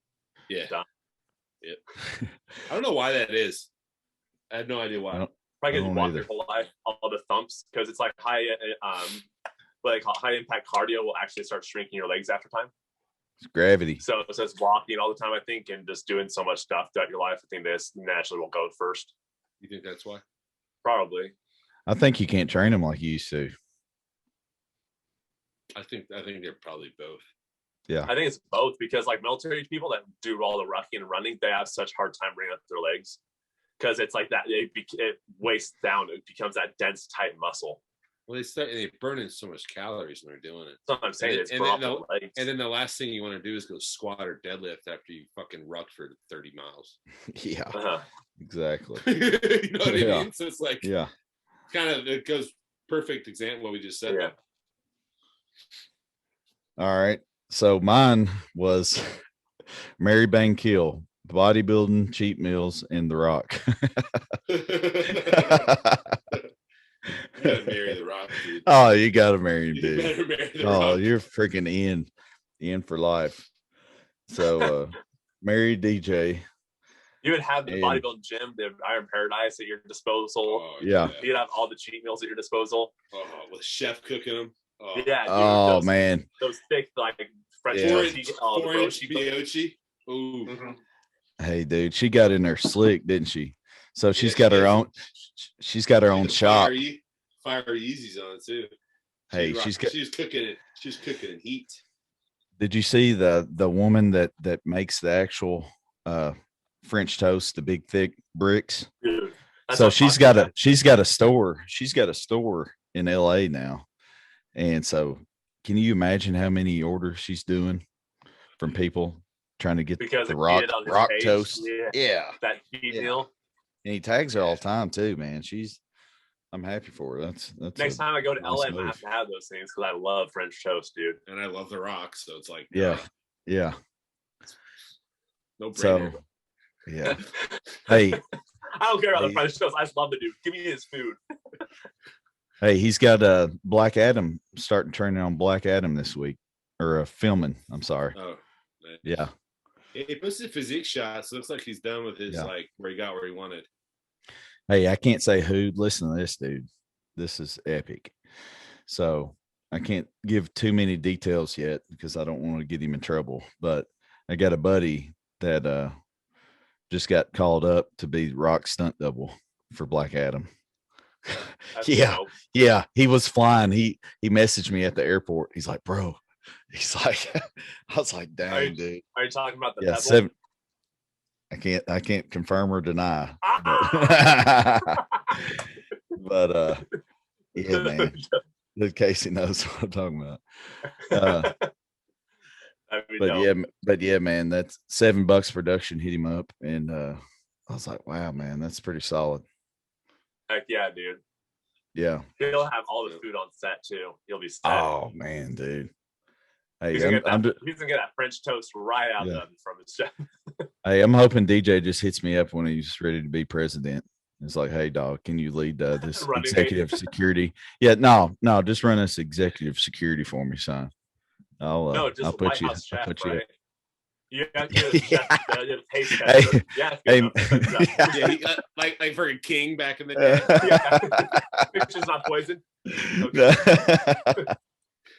Yeah. Yep. I don't know why that is. I have no idea why. Probably because you walk your whole life, all the thumps, because it's like high impact cardio will actually start shrinking your legs after time. It's gravity. So it's walking all the time, I think, and just doing so much stuff throughout your life. I think this naturally will go first. You think that's why? Probably. I think you can't train them like you used to. I think they're probably both. Yeah. I think it's both because like military people that do all the rucking and running, they have such hard time bringing up their legs because it's like that. It wastes down. It becomes that dense, tight muscle. Well, they burn in so much calories when they're doing it. That's what I'm saying. And then the last thing you want to do is go squat or deadlift after you fucking ruck for 30 miles. Yeah, exactly. You know what I mean? So it's like, it goes perfect example what we just said. Yeah. All right. So mine was Mary Bang Kill, bodybuilding, cheat meals, and The Rock. You gotta marry The Rock, dude. Oh, you gotta marry him, dude. You better marry The Rock. You're freaking in for life. So marry DJ. You would have the bodybuilding gym, the Iron Paradise at your disposal. Oh, yeah. You'd have all the cheat meals at your disposal. Oh, with a chef cooking them. Oh. Yeah. Dude, man. Those thick like French brioche. Ooh. Mm-hmm. Hey, dude, she got in there slick, didn't she? So she's got her own. She's got her own shop. Fire Yeezys on it too. She was cooking it. She was cooking in heat. Did you see the woman that makes the actual French toast, the big thick bricks? Dude, so she's got a store. She's got a store in LA now. And so can you imagine how many orders she's doing from people trying to get the rock toast? Yeah. That cheat meal. And he tags her all the time too, man. I'm happy for her. That's next time I go to LA, I'm gonna have to have those things because I love French toast, dude. And I love The Rock, so it's like yeah. No brainer. So, yeah. Hey, I don't care about the French toast. I just love the dude. Give me his food. Hey, he's got Black Adam starting training on Black Adam this week, or filming. I'm sorry. Oh, man. Yeah. He posted physique shots. Looks like he's done with his where he got where he wanted. Hey, I can't say who. Listen to this, dude. This is epic. So I can't give too many details yet because I don't want to get him in trouble. But I got a buddy that just got called up to be Rock stunt double for Black Adam. Yeah. He was flying. He messaged me at the airport. He's like, bro. He's like, I was like, dang, dude. Are you talking about the devil? 7? I can't confirm or deny. But yeah, man. Good Casey knows what I'm talking about. But yeah, man, that's $7 production hit him up, and I was like, wow, man, that's pretty solid. Heck yeah, dude. Yeah. He'll have all the food on set too. He'll be set. Oh man, dude. Hey, he's gonna get that French toast right out from his chef. Hey, I'm hoping DJ just hits me up when he's ready to be president. It's like, hey, dog, can you lead this executive security? Yeah, no, just run this executive security for me, son. I'll put you. Chef, I'll put you. Right? Yeah, taste tester. Like for a king back in the day. It's just not poison. Okay.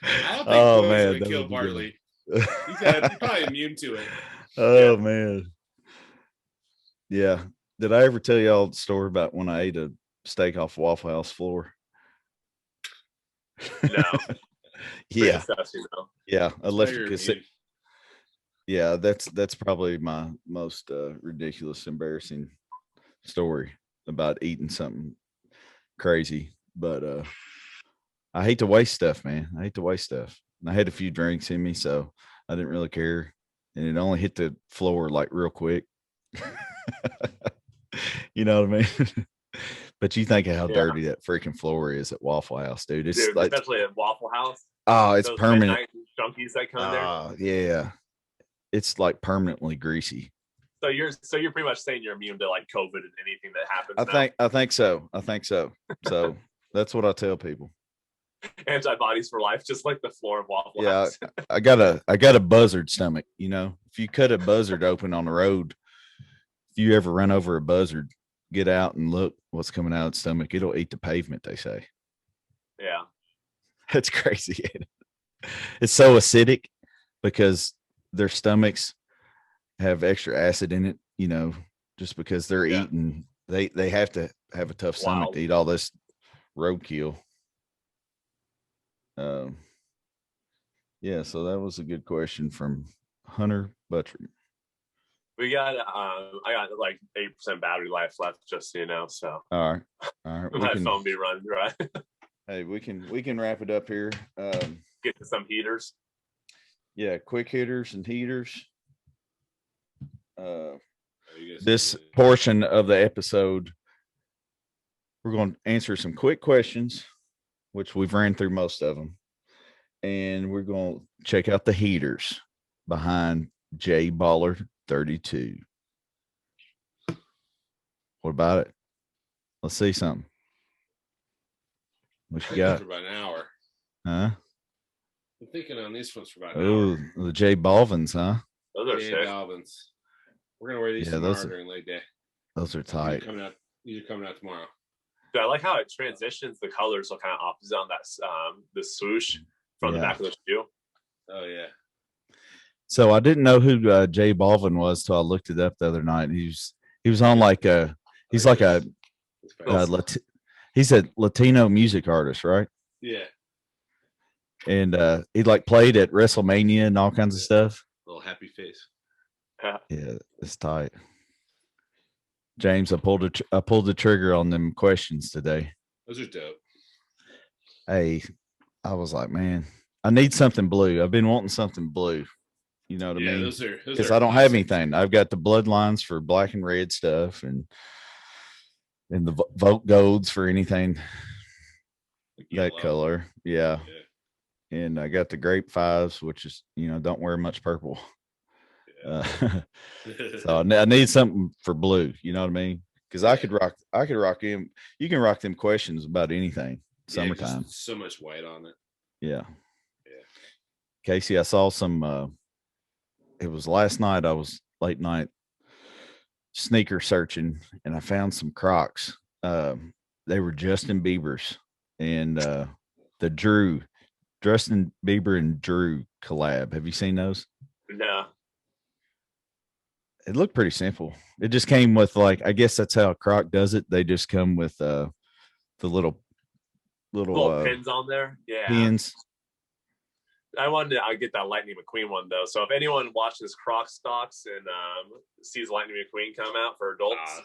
I don't think poison would kill Bartley. He's probably immune to it. Oh man. Yeah. Did I ever tell y'all the story about when I ate a steak off Waffle House floor? No. Yeah. Yeah. I left it. Yeah, that's probably my most ridiculous, embarrassing story about eating something crazy. But I hate to waste stuff, man. I hate to waste stuff. And I had a few drinks in me, so I didn't really care. And it only hit the floor like real quick. You know what I mean? But you think of how dirty that freaking floor is at Waffle House, dude. It's like, especially at Waffle House. Oh, it's permanent. Junkies that come there. Yeah. It's like permanently greasy. So you're pretty much saying you're immune to like COVID and anything that happens. I think so. So that's what I tell people. Antibodies for life, just like the floor of Waffle House. I got a buzzard stomach. You know, if you cut a buzzard open on the road, if you ever run over a buzzard, get out and look what's coming out of its stomach. It'll eat the pavement, they say. Yeah. That's crazy. It's so acidic because their stomachs have extra acid in it, you know, just because they're eating, they have to have a tough stomach to eat all this roadkill. Yeah, so that was a good question from Hunter Butcher. We got I got like 8% battery life left, just so you know. So all right. My phone be running dry. Hey, we can wrap it up here. Get to some heaters. Yeah, quick hitters and heaters. This portion of the episode, we're going to answer some quick questions, which we've ran through most of them, and we're going to check out the heaters behind J Baller 32. What about it? Let's see something. What you got? For about an hour. Huh? I'm thinking on these ones for about an hour. Oh, the J Balvins, huh? Those are J Balvins. We're gonna wear these tomorrow during leg day. Those are tight. These are coming out tomorrow. Dude, I like how it transitions. The colors are kind of opposite on that the swoosh from the back of the shoe. Oh yeah. So I didn't know who J Balvin was till I looked it up the other night. He was on like a he's a Latino music artist, right? Yeah. And he like played at WrestleMania and all kinds of stuff. Little happy face. Yeah, it's tight. James, I pulled the trigger on them questions today. Those are dope. Hey, I was like, man, I need something blue. I've been wanting something blue. You know what I mean? Because I don't have anything. I've got the bloodlines for black and red stuff, and the vote golds for anything that color. Yeah. And I got the grape fives, which is, don't wear much purple. So I need something for blue. You know what I mean? Because I could rock them. You can rock them questions about anything. Summertime. So much white on it. Yeah. Casey, I saw some. It was last night. I was late night sneaker searching, and I found some Crocs. They were Justin Bieber's, and the Justin Bieber and Drew collab. Have you seen those? No. It looked pretty simple. It just came with I guess that's how Croc does it. They just come with the little pins on there. Yeah. Pins. I wanted to get that Lightning McQueen one though. So if anyone watches Croc stocks and sees Lightning McQueen come out for adults,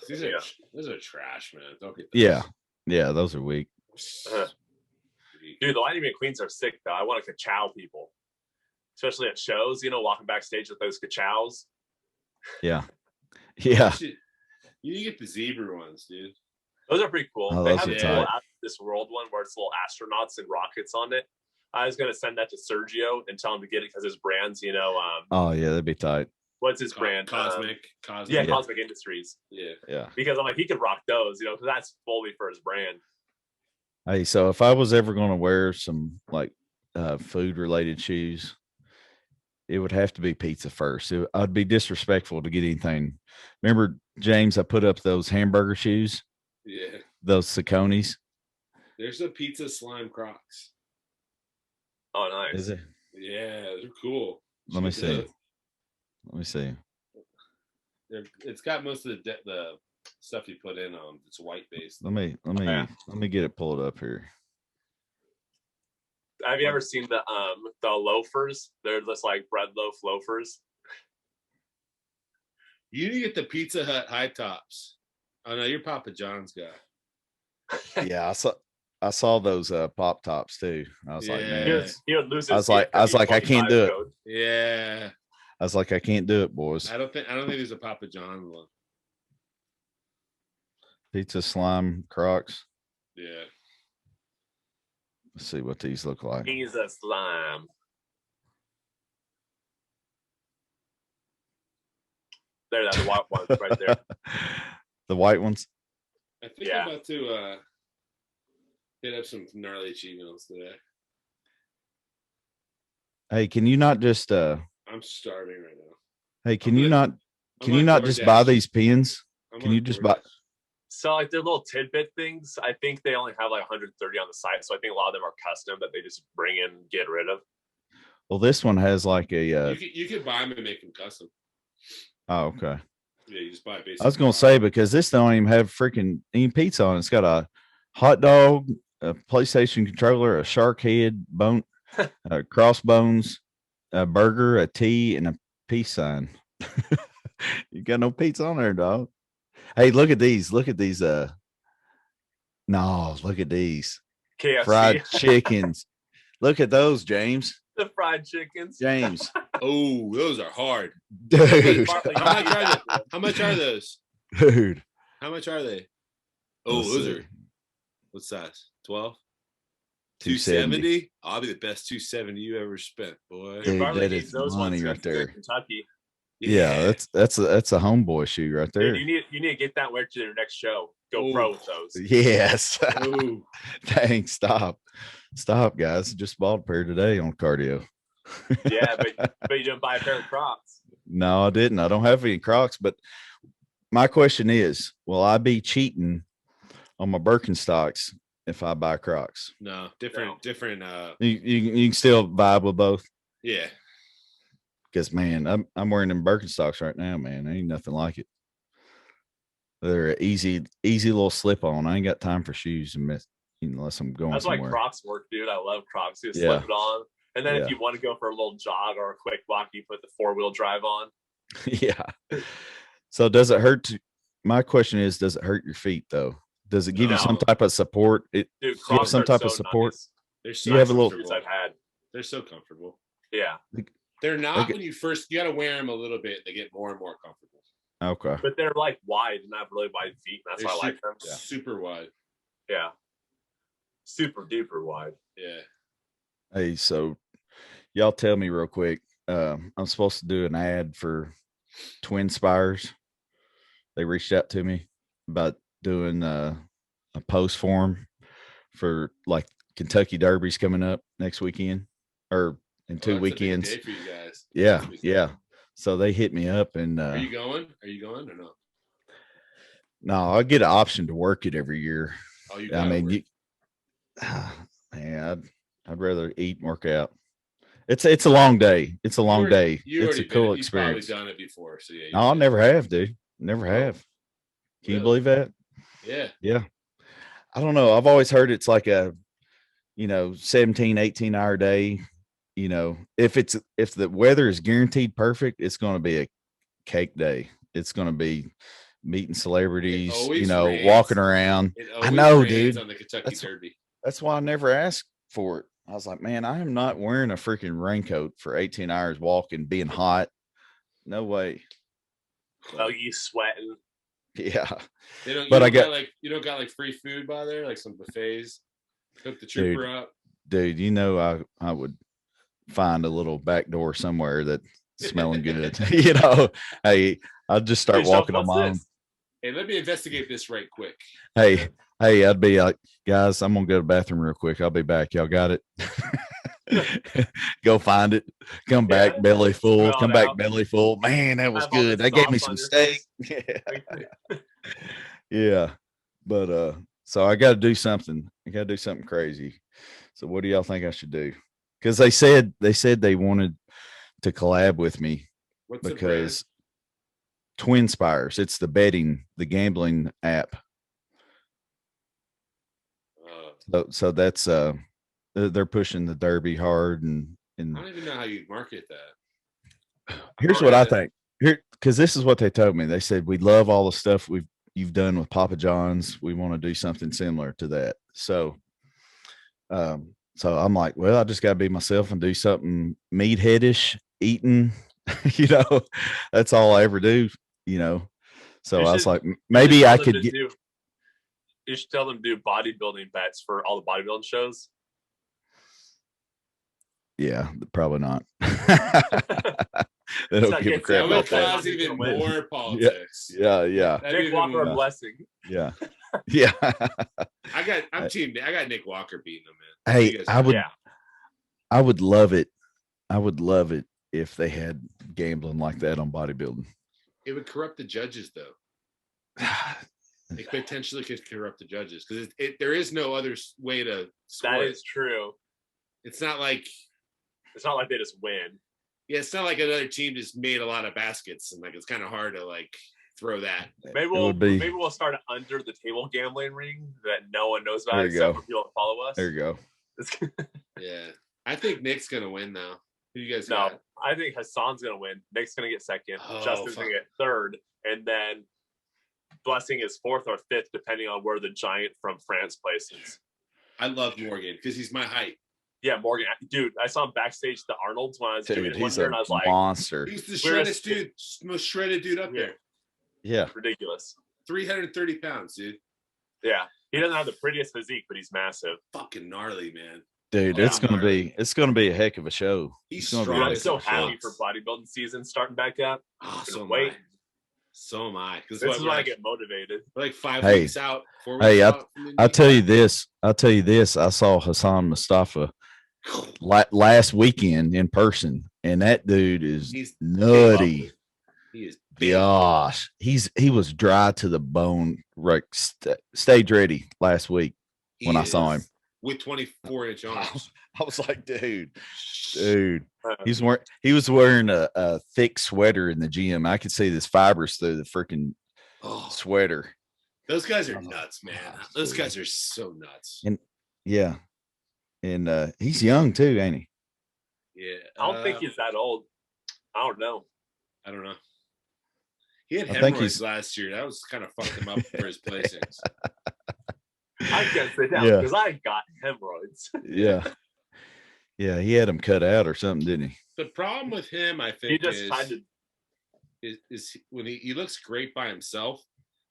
those are trash, man. Don't get those. Yeah, those are weak. Dude, the Lightning McQueens are sick though. I want to ka-chow people, especially at shows. Walking backstage with those ka-chows. Yeah. You get the zebra ones, dude. Those are pretty cool. Oh, they those have are a tight. cool Out of This World one where it's little astronauts and rockets on it. I was gonna send that to Sergio and tell him to get it because his brand's, oh yeah, that'd be tight. What's his brand? Cosmic. Yeah, Cosmic Industries. Yeah. Because I'm like, he could rock those, because that's fully for his brand. Hey, so if I was ever going to wear some food related shoes, it would have to be pizza first. I'd be disrespectful to get anything. Remember, James, I put up those hamburger shoes. Yeah. Those Sauconys. There's a pizza slime Crocs. Oh, nice. Is it? Yeah, they're cool. Let me see. Let me see. It's got most of the stuff you put in them. It's white based. Let me get it pulled up here. Have you ever seen the loafers? They're just like bread loaf loafers. You need to get the Pizza Hut high tops. Oh no, you're Papa John's guy. Yeah, I saw those pop tops too. I was like, man, I was like, I can't do it. Yeah. I was like, I can't do it, boys. I don't think there's a Papa John's one. Pizza slime Crocs. Yeah. Let's see what these look like. Pizza slime. There, that's the white ones right there. The white ones. I think I'm about to hit up some gnarly cheat meals today. Hey, can you not just I'm starving right now. Hey, can you not just buy these pins? Can you just buy? So like they're little tidbit things. I think they only have like 130 on the site. So I think a lot of them are custom that they just bring in and get rid of. Well, this one has like a you could buy them and make them custom. Oh, okay. Yeah, you just buy it. I was gonna say, because this don't even have freaking any pizza on it. It's got a hot dog, a PlayStation controller, a shark head, bone, crossbones, a burger, a T, and a peace sign. You got no pizza on there, dog. Hey, look at these. Look at these. No, look at these. KFC. Fried chickens. Look at those, James. The fried chickens. James. Oh, those are hard. Dude. How much are those? Dude. How much are they? Oh, those are, what size? 12? 270? I'll be the best 270 you ever spent, boy. Dude, that is money right there. Kentucky. Yeah, that's a homeboy shoe right there. Dude, you need to get that wear to your next show. Go pro with those. Yes. Dang, stop, guys. Just bought a pair today on cardio. Yeah, but you didn't buy a pair of Crocs. No, I didn't. I don't have any Crocs. But my question is, will I be cheating on my Birkenstocks if I buy Crocs? No, different. You can still vibe with both. Yeah. Because man, I'm wearing them Birkenstocks right now, man. Ain't nothing like it. They're an easy little slip on. I ain't got time for shoes unless I'm going somewhere. That's why Crocs work, dude. I love Crocs. You slip it on. And then if you want to go for a little jog or a quick walk, you put the 4-wheel drive on. Yeah. So does it hurt my question is, does it hurt your feet though? Does it give you some type of support? Dude, you have some type of support. Nice. They're so you have a little. I've had. They're so comfortable. Yeah. They're not when you got to wear them a little bit. They get more and more comfortable. Okay. But they're like wide and have really wide feet. And that's why I like them. Yeah. Super wide. Yeah. Super duper wide. Yeah. Hey, so y'all tell me real quick. I'm supposed to do an ad for Twin Spires. They reached out to me about doing a post form for like Kentucky Derby's coming up next weekend or in 2 weekends. Day for you guys. Yeah. So they hit me up and Are you going or no? No, I get an option to work it every year. Oh, you man, I'd rather eat and work out. It's a long day. It's a long day. It's a cool experience. You've probably done it before, so yeah. No, I never have, dude. Never have. Can you believe that? Yeah. I don't know. I've always heard it's like a 17, 18-hour day. If the weather is guaranteed perfect, it's going to be a cake day. It's going to be meeting celebrities, walking around. I know, dude. On the Kentucky Derby. That's why I never asked for it. I was like, man, I am not wearing a freaking raincoat for 18 hours walking, being hot. No way. Oh, you sweating? Yeah. You don't got like free food by there, like some buffets. Hook the trooper up. Dude, I would find a little back door somewhere that's smelling good. Hey, I'll just start walking on my own. Hey, let me investigate this right quick. Hey, I'd be like, guys, I'm gonna go to the bathroom real quick. I'll be back. Y'all got it? Go find it. Come back belly full. Come back out. belly full. Man, that was good. They gave me some steak. Yeah. But so I got to do something. I got to do something crazy. So what do y'all think I should do? Because they said they wanted to collab with me. What's because Twin Spires. It's the gambling app. So that's they're pushing the Derby hard and I don't even know how you market that. Here's what I think. Here, because this is what they told me. They said we love all the stuff you've done with Papa John's. We want to do something similar to that. So I'm like, well, I just gotta be myself and do something meatheadish, eating, that's all I ever do, So I was like, maybe I could get. You should tell them to do bodybuilding bets for all the bodybuilding shows. Yeah, probably not. They don't give a crap about that. Even more politics. Yeah. Nick Walker a blessing. Yeah. I'm team. I got Nick Walker beating him, man. Hey, I would love it. I would love it if they had gambling like that on bodybuilding. It would corrupt the judges, though. It potentially could corrupt the judges because there is no other way to score. That is true. It's not like they just win. Yeah, it's not like another team just made a lot of baskets and it's kind of hard to throw that. Maybe we'll start an under the table gambling ring that no one knows about except for people that follow us. There you go. Yeah, I think Nick's gonna win now. Who you guys? No, I think Hassan's gonna win. Nick's gonna get second. Justin's gonna get third, and then Blessing is fourth or fifth, depending on where the giant from France places. I love Morgan because he's my height. Yeah, Morgan, dude, I saw him backstage at the Arnold's when I was doing he's and I was like, monster. He's the shredded dude, most shredded dude up there. Yeah, ridiculous. 330 pounds, dude. Yeah, he doesn't have the prettiest physique, but he's massive. Fucking gnarly, man. Dude, it's gonna be a heck of a show. He's strong. I'm so happy for bodybuilding season starting back up. So am I. Because this is when I get motivated. We're like 5 weeks out. 4 weeks hey, out. I'll tell you this. I saw Hassan Mustafa last weekend in person, and that dude is nutty. He is big. Gosh, he was dry to the bone. Right, stage ready last week when I saw him with 24-inch arms. I was like, dude, he was wearing a thick sweater in the gym. I could see this fibers through the freaking sweater. Those guys are nuts, man. Those guys are so nuts. And he's young too, ain't he? Yeah, I don't think he's that old. I don't know. He had hemorrhoids last year. That was kind of fucked him up for his placings. I can't sit down because I got hemorrhoids. Yeah, he had him cut out or something, didn't he? The problem with him, I think, is when he looks great by himself.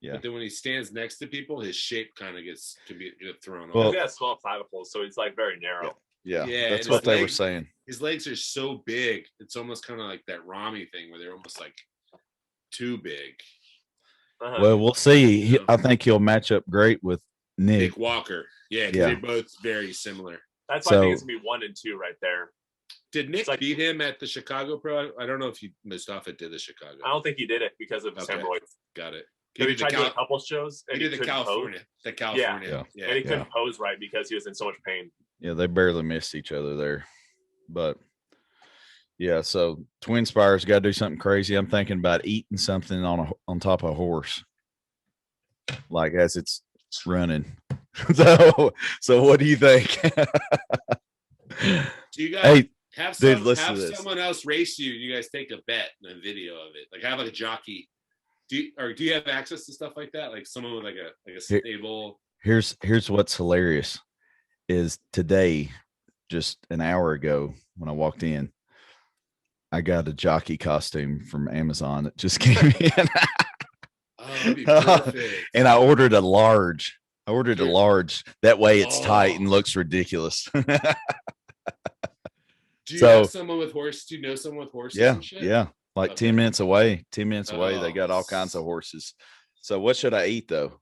Yeah. But then when he stands next to people, his shape kind of can get thrown off. He has small clavicles, so he's very narrow. Yeah, that's what they were saying. His legs are so big; it's almost kind of like that Rami thing, where they're almost too big. Well, we'll see. I think he'll match up great with Nick Walker. Yeah, they're both very similar. That's why I think it's gonna be 1 and 2 right there. Did Nick beat him at the Chicago Pro? I don't know if Mustafa did the Chicago. I don't think he did it because of his hemorrhoids. Got it. He tried to do a couple shows. He did the California. And he couldn't pose right because he was in so much pain. Yeah, they barely missed each other there. But yeah, so Twin Spires got to do something crazy. I'm thinking about eating something on top of a horse, as it's running. So what do you think? Do you guys have someone else race you? You guys take a bet and a video of it, have a jockey. Do you have access to stuff like that? Like someone with a stable. Here's what's hilarious is today, just an hour ago when I walked in, I got a jockey costume from Amazon that just came in. That'd be perfect. And I ordered a large. That way it's tight and looks ridiculous. Do you have someone with horses? Do you know someone with horses? Yeah. 10 minutes away. 10 minutes away. They got all kinds of horses. So what should I eat though?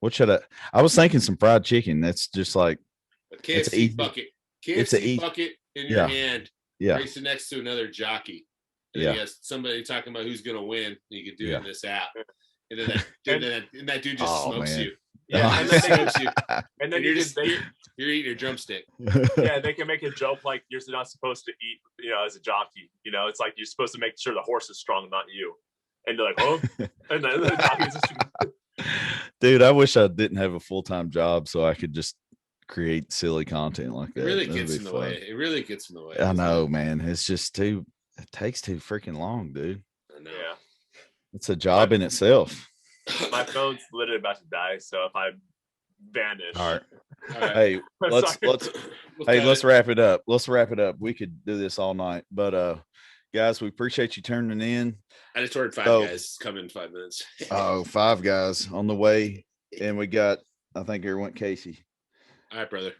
I was thinking some fried chicken. That's just A KFC bucket. KFC bucket in your hand. Yeah. Racing next to another jockey. And then you have somebody talking about who's gonna win. You can do it in this app. And then that dude just smokes you. Yeah, and then smokes you. And then you're eating your drumstick. Yeah, they can make a joke like you're not supposed to eat, as a jockey. It's like you're supposed to make sure the horse is strong, not you. And they're like, oh, and then the jockey's just... Dude, I wish I didn't have a full-time job so I could just create silly content like that. It really gets in the way. It really gets in the way. I know, man. It's just it takes too freaking long, dude. I know. Yeah. It's a job in itself. My phone's literally about to die, so if I vanish. All right. Hey, let's wrap it up. Let's wrap it up. We could do this all night. But guys, we appreciate you turning in. I just ordered 5 guys. Come in 5 minutes. 5 guys on the way. And we got, I think here went Casey. All right, brother.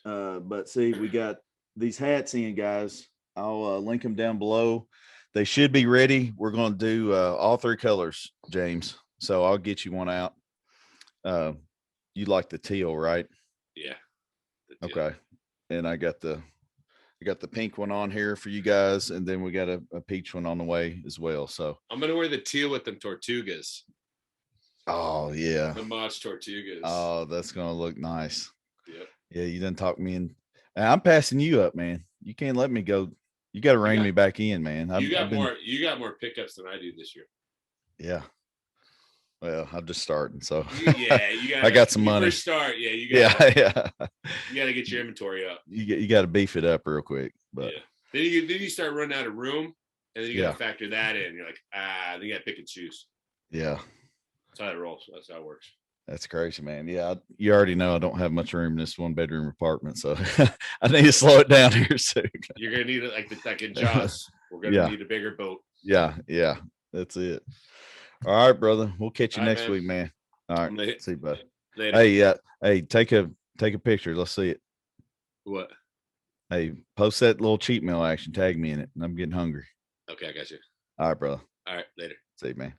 But see, we got these hats in, guys. I'll link them down below. They should be ready. We're going to do all 3 colors, James. So I'll get you one out. You like the teal, right? Yeah. Okay. And I got the pink one on here for you guys, and then we got a peach one on the way as well. So I'm gonna wear the teal with them Tortugas. Oh yeah. The Mach Tortugas. Oh, that's gonna look nice. Yep. Yeah, you done talked me in. I'm passing you up, man. You can't let me go. You got to rein me back in, man. You got more pickups than I do this year. Yeah. Well, I'm just starting, so yeah, I got some money. Start, yeah, You got to get your inventory up. You got to beef it up real quick, but then you start running out of room, and then you got to factor that in. You're like, then you got to pick and choose. Yeah, that's how it rolls. That's how it works. That's crazy, man. Yeah, you already know I don't have much room in this 1-bedroom apartment, so I need to slow it down here soon. You're gonna need it like in Jaws. We're gonna need a bigger boat. Yeah, that's it. All right, brother. We'll catch you next week, man. All right, see you, bud. Later. Hey, take a picture. Let's see it. What? Hey, post that little cheat meal action. Tag me in it. I'm getting hungry. Okay, I got you. All right, brother. All right, later. See you, man.